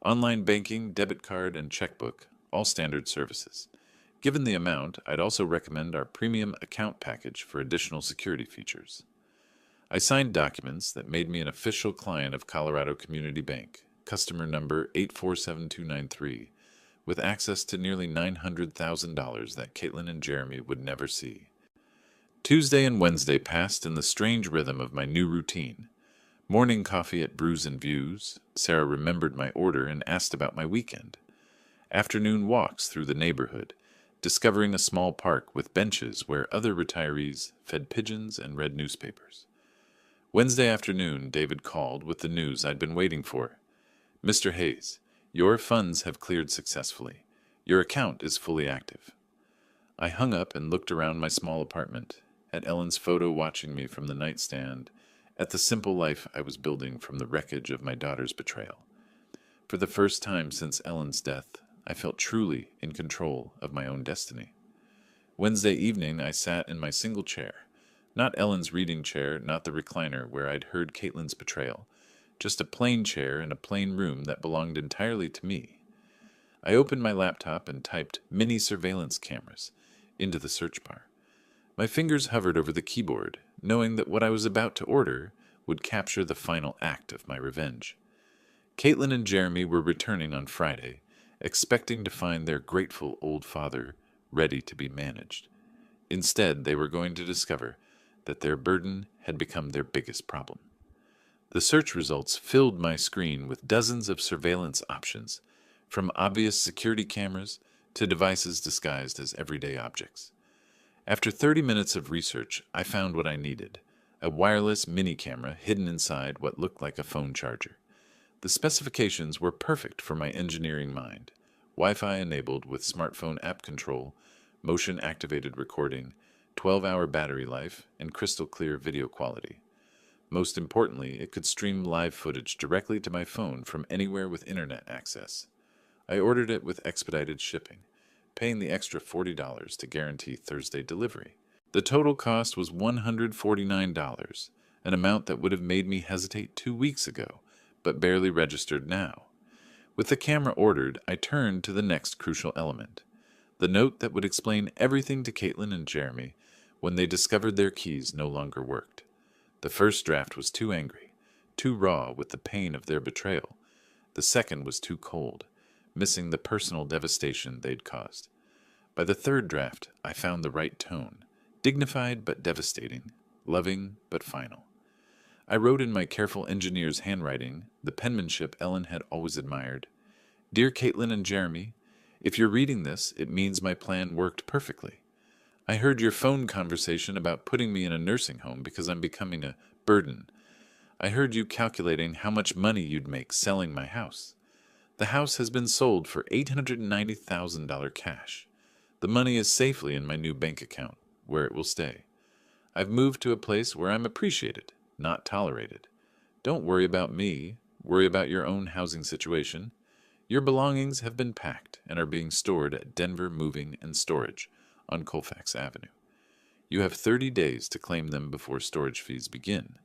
Online banking, debit card, and checkbook, all standard services. Given the amount, I'd also recommend our premium account package for additional security features. I signed documents that made me an official client of Colorado Community Bank, customer number 847293, with access to nearly $900,000 that Caitlin and Jeremy would never see. Tuesday and Wednesday passed in the strange rhythm of my new routine. Morning coffee at Brews and Views. Sarah remembered my order and asked about my weekend. Afternoon walks through the neighborhood, discovering a small park with benches where other retirees fed pigeons and read newspapers. Wednesday afternoon, David called with the news I'd been waiting for. "Mr. Hayes, your funds have cleared successfully. Your account is fully active." I hung up and looked around my small apartment, at Ellen's photo watching me from the nightstand, at the simple life I was building from the wreckage of my daughter's betrayal. For the first time since Ellen's death, I felt truly in control of my own destiny. Wednesday evening, I sat in my single chair. Not Ellen's reading chair, not the recliner where I'd heard Caitlin's betrayal. Just a plain chair in a plain room that belonged entirely to me. I opened my laptop and typed "mini surveillance cameras" into the search bar. My fingers hovered over the keyboard, knowing that what I was about to order would capture the final act of my revenge. Caitlin and Jeremy were returning on Friday, expecting to find their grateful old father ready to be managed. Instead, they were going to discover that their burden had become their biggest problem. The search results filled my screen with dozens of surveillance options, from obvious security cameras to devices disguised as everyday objects. After 30 minutes of research, I found what I needed: a wireless mini camera hidden inside what looked like a phone charger. The specifications were perfect for my engineering mind: Wi-Fi enabled with smartphone app control, motion-activated recording, 12-hour battery life, and crystal-clear video quality. Most importantly, it could stream live footage directly to my phone from anywhere with internet access. I ordered it with expedited shipping, paying the extra $40 to guarantee Thursday delivery. The total cost was $149, an amount that would have made me hesitate 2 weeks ago, but barely registered now. With the camera ordered, I turned to the next crucial element: the note that would explain everything to Caitlin and Jeremy when they discovered their keys no longer worked. The first draft was too angry, too raw with the pain of their betrayal. The second was too cold, missing the personal devastation they'd caused. By the third draft, I found the right tone: dignified but devastating, loving but final. I wrote in my careful engineer's handwriting, the penmanship Ellen had always admired: "Dear Caitlin and Jeremy, if you're reading this, it means my plan worked perfectly. I heard your phone conversation about putting me in a nursing home because I'm becoming a burden. I heard you calculating how much money you'd make selling my house. The house has been sold for $890,000 cash. The money is safely in my new bank account, where it will stay. I've moved to a place where I'm appreciated, not tolerated. Don't worry about me. worry about your own housing situation. Your belongings have been packed and are being stored at Denver Moving and Storage on Colfax Avenue. You have 30 days to claim them before storage fees begin.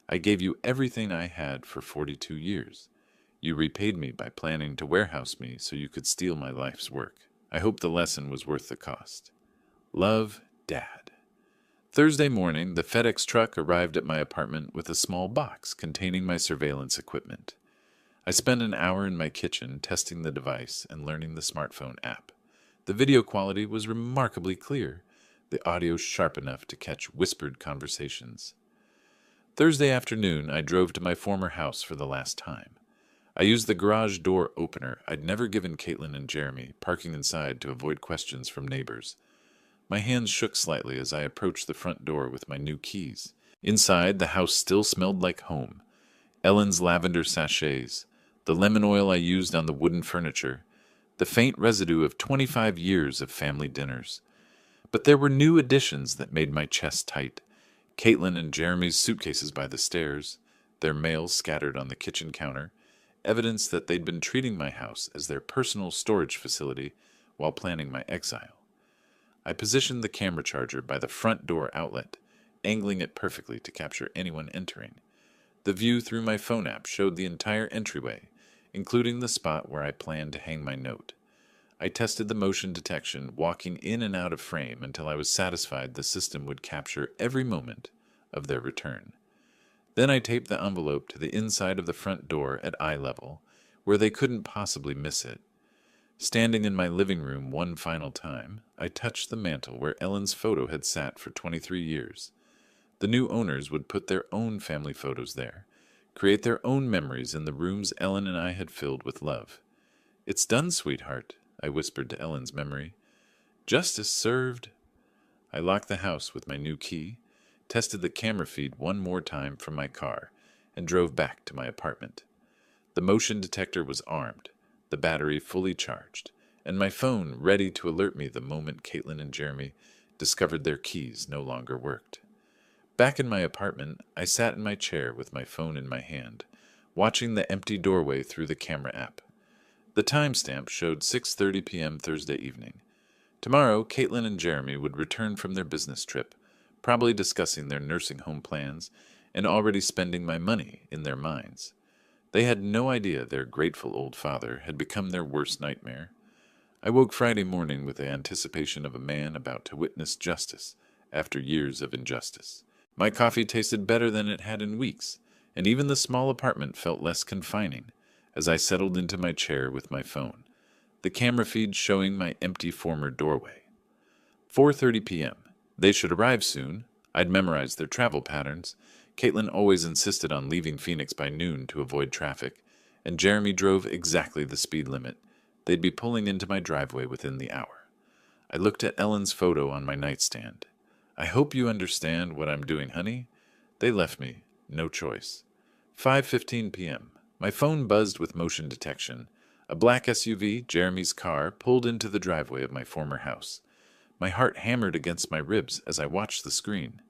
I gave you everything I had for 42 years. You repaid me by planning to warehouse me so you could steal my life's work. I hope the lesson was worth the cost. Love, Dad. Thursday morning, the FedEx truck arrived at my apartment with a small box containing my surveillance equipment. I spent an hour in my kitchen testing the device and learning the smartphone app. The video quality was remarkably clear, the audio sharp enough to catch whispered conversations. Thursday afternoon, I drove to my former house for the last time. I used the garage door opener I'd never given Caitlin and Jeremy, parking inside to avoid questions from neighbors. My hands shook slightly as I approached the front door with my new keys. Inside, the house still smelled like home. Ellen's lavender sachets, the lemon oil I used on the wooden furniture, the faint residue of 25 years of family dinners. But there were new additions that made my chest tight. Caitlin and Jeremy's suitcases by the stairs, their mail scattered on the kitchen counter, evidence that they'd been treating my house as their personal storage facility while planning my exile. I positioned the camera charger by the front door outlet, angling it perfectly to capture anyone entering. The view through my phone app showed the entire entryway, including the spot where I planned to hang my note. I tested the motion detection, walking in and out of frame until I was satisfied the system would capture every moment of their return. Then I taped the envelope to the inside of the front door at eye level, where they couldn't possibly miss it. Standing in my living room one final time, I touched the mantel where Ellen's photo had sat for 23 years. The new owners would put their own family photos there, create their own memories in the rooms Ellen and I had filled with love. "It's done, sweetheart," I whispered to Ellen's memory. "Justice served." I locked the house with my new key, tested the camera feed one more time from my car, and drove back to my apartment. The motion detector was armed, the battery fully charged, and my phone ready to alert me the moment Caitlin and Jeremy discovered their keys no longer worked. Back in my apartment, I sat in my chair with my phone in my hand, watching the empty doorway through the camera app. The timestamp showed 6:30 p.m. Thursday evening. Tomorrow, Caitlin and Jeremy would return from their business trip, probably discussing their nursing home plans and already spending my money in their minds. They had no idea their grateful old father had become their worst nightmare. I woke Friday morning with the anticipation of a man about to witness justice after years of injustice. My coffee tasted better than it had in weeks, and even the small apartment felt less confining as I settled into my chair with my phone, the camera feed showing my empty former doorway. 4:30 p.m. They should arrive soon. I'd memorized their travel patterns. Caitlin always insisted on leaving Phoenix by noon to avoid traffic, and Jeremy drove exactly the speed limit. They'd be pulling into my driveway within the hour. I looked at Ellen's photo on my nightstand. "I hope you understand what I'm doing, honey." They left me no choice. 5:15 p.m. My phone buzzed with motion detection. A black SUV, Jeremy's car, pulled into the driveway of my former house. My heart hammered against my ribs as I watched the screen.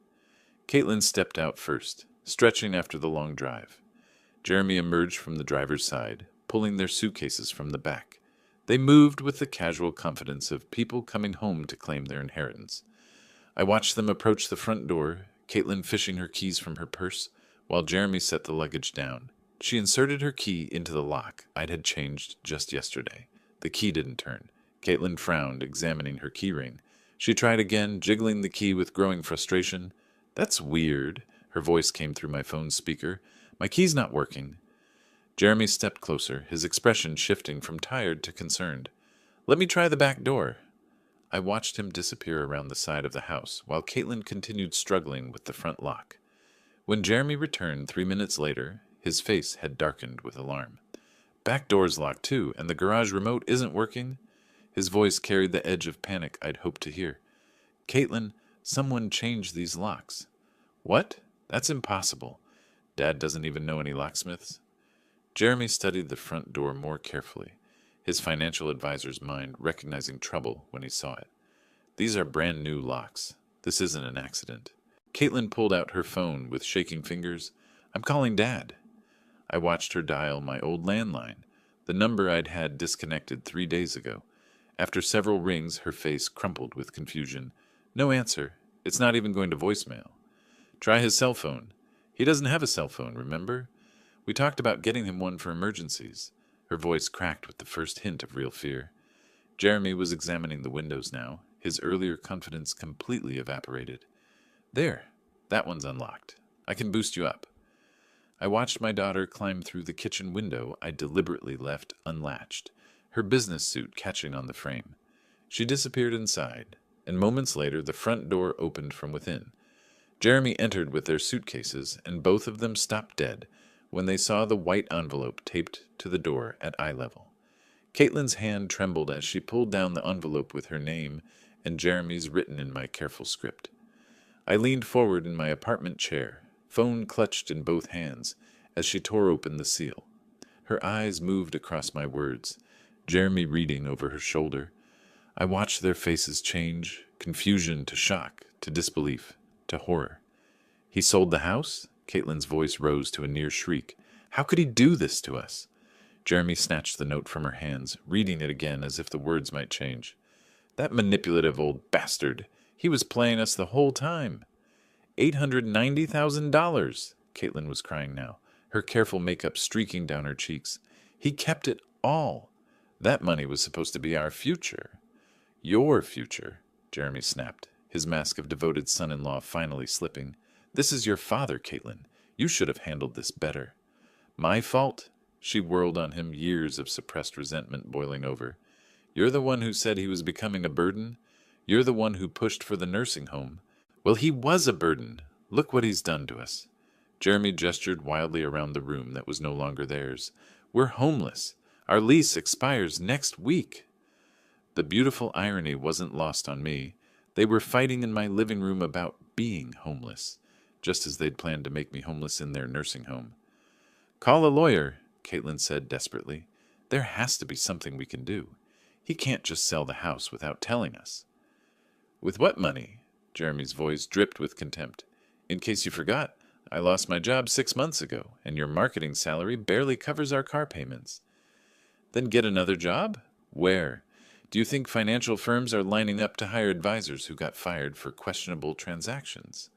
Caitlin stepped out first, stretching after the long drive. Jeremy emerged from the driver's side, pulling their suitcases from the back. They moved with the casual confidence of people coming home to claim their inheritance. I watched them approach the front door, Caitlin fishing her keys from her purse, while Jeremy set the luggage down. She inserted her key into the lock I'd had changed just yesterday. The key didn't turn. Caitlin frowned, examining her key ring. She tried again, jiggling the key with growing frustration. "That's weird," her voice came through my phone's speaker. "My key's not working." Jeremy stepped closer, his expression shifting from tired to concerned. "Let me try the back door." I watched him disappear around the side of the house, while Caitlin continued struggling with the front lock. When Jeremy returned 3 minutes later, his face had darkened with alarm. "Back door's locked too, and the garage remote isn't working?" His voice carried the edge of panic I'd hoped to hear. "Caitlin, someone changed these locks." "What? That's impossible. Dad doesn't even know any locksmiths." Jeremy studied the front door more carefully, his financial advisor's mind recognizing trouble when he saw it. "These are brand new locks. This isn't an accident." Caitlin pulled out her phone with shaking fingers. "I'm calling Dad." I watched her dial my old landline, the number I'd had disconnected 3 days ago. After several rings, her face crumpled with confusion. No answer. It's not even going to voicemail. Try his cell phone. He doesn't have a cell phone, remember? We talked about getting him one for emergencies. Her voice cracked with the first hint of real fear. Jeremy was examining the windows now. His earlier confidence completely evaporated. There, that one's unlocked. I can boost you up. I watched my daughter climb through the kitchen window I deliberately left unlatched, her business suit catching on the frame. She disappeared inside, and moments later the front door opened from within. Jeremy entered with their suitcases, and both of them stopped dead when they saw the white envelope taped to the door at eye level. Caitlin's hand trembled as she pulled down the envelope with her name and Jeremy's written in my careful script. I leaned forward in my apartment chair, phone clutched in both hands, as she tore open the seal. Her eyes moved across my words, Jeremy reading over her shoulder. I watched their faces change, confusion to shock, to disbelief, to horror. He sold the house? Caitlin's voice rose to a near shriek. How could he do this to us? Jeremy snatched the note from her hands, reading it again as if the words might change. That manipulative old bastard. He was playing us the whole time. $890,000, Caitlin was crying now, her careful makeup streaking down her cheeks. He kept it all. That money was supposed to be our future. Your future, Jeremy snapped, his mask of devoted son-in-law finally slipping. This is your father, Caitlin. You should have handled this better. My fault? She whirled on him, years of suppressed resentment boiling over. You're the one who said he was becoming a burden? You're the one who pushed for the nursing home. Well, he was a burden. Look what he's done to us. Jeremy gestured wildly around the room that was no longer theirs. We're homeless. Our lease expires next week. The beautiful irony wasn't lost on me. They were fighting in my living room about being homeless, just as they'd planned to make me homeless in their nursing home. Call a lawyer, Caitlin said desperately. There has to be something we can do. He can't just sell the house without telling us. With what money? Jeremy's voice dripped with contempt. In case you forgot, I lost my job 6 months ago, and your marketing salary barely covers our car payments. Then get another job? Where? Do you think financial firms are lining up to hire advisors who got fired for questionable transactions?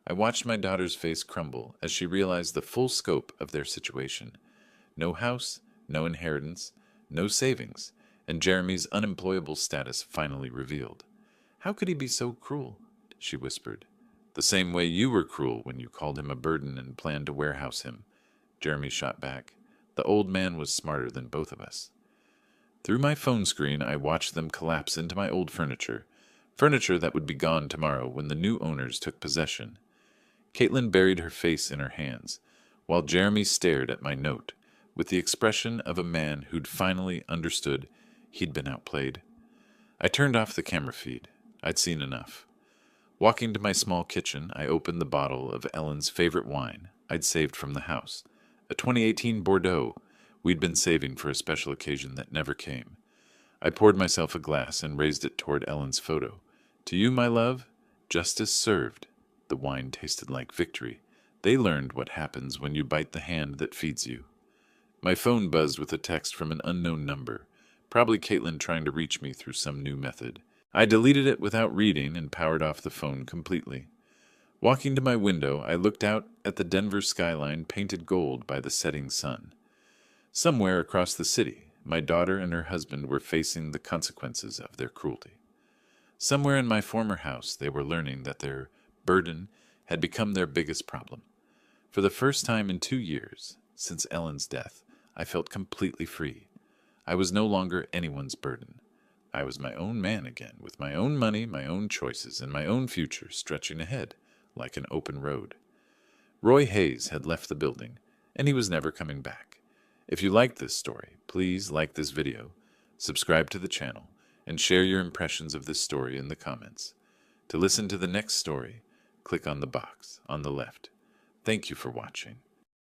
I watched my daughter's face crumble as she realized the full scope of their situation. No house, no inheritance, no savings, and Jeremy's unemployable status finally revealed. How could he be so cruel? She whispered. The same way you were cruel when you called him a burden and planned to warehouse him. Jeremy shot back. The old man was smarter than both of us. Through my phone screen, I watched them collapse into my old furniture that would be gone tomorrow when the new owners took possession. Caitlin buried her face in her hands, while Jeremy stared at my note, with the expression of a man who'd finally understood he'd been outplayed. I turned off the camera feed. I'd seen enough. Walking to my small kitchen, I opened the bottle of Ellen's favorite wine I'd saved from the house, a 2018 Bordeaux we'd been saving for a special occasion that never came. I poured myself a glass and raised it toward Ellen's photo. To you, my love, justice served. The wine tasted like victory. They learned what happens when you bite the hand that feeds you. My phone buzzed with a text from an unknown number, probably Caitlin trying to reach me through some new method. I deleted it without reading and powered off the phone completely. Walking to my window, I looked out at the Denver skyline painted gold by the setting sun. Somewhere across the city, my daughter and her husband were facing the consequences of their cruelty. Somewhere in my former house, they were learning that their burden had become their biggest problem. For the first time in 2 years, since Ellen's death, I felt completely free. I was no longer anyone's burden. I was my own man again, with my own money, my own choices, and my own future stretching ahead like an open road. Roy Hayes had left the building, and he was never coming back. If you liked this story, please like this video, subscribe to the channel, and share your impressions of this story in the comments. To listen to the next story, click on the box on the left. Thank you for watching.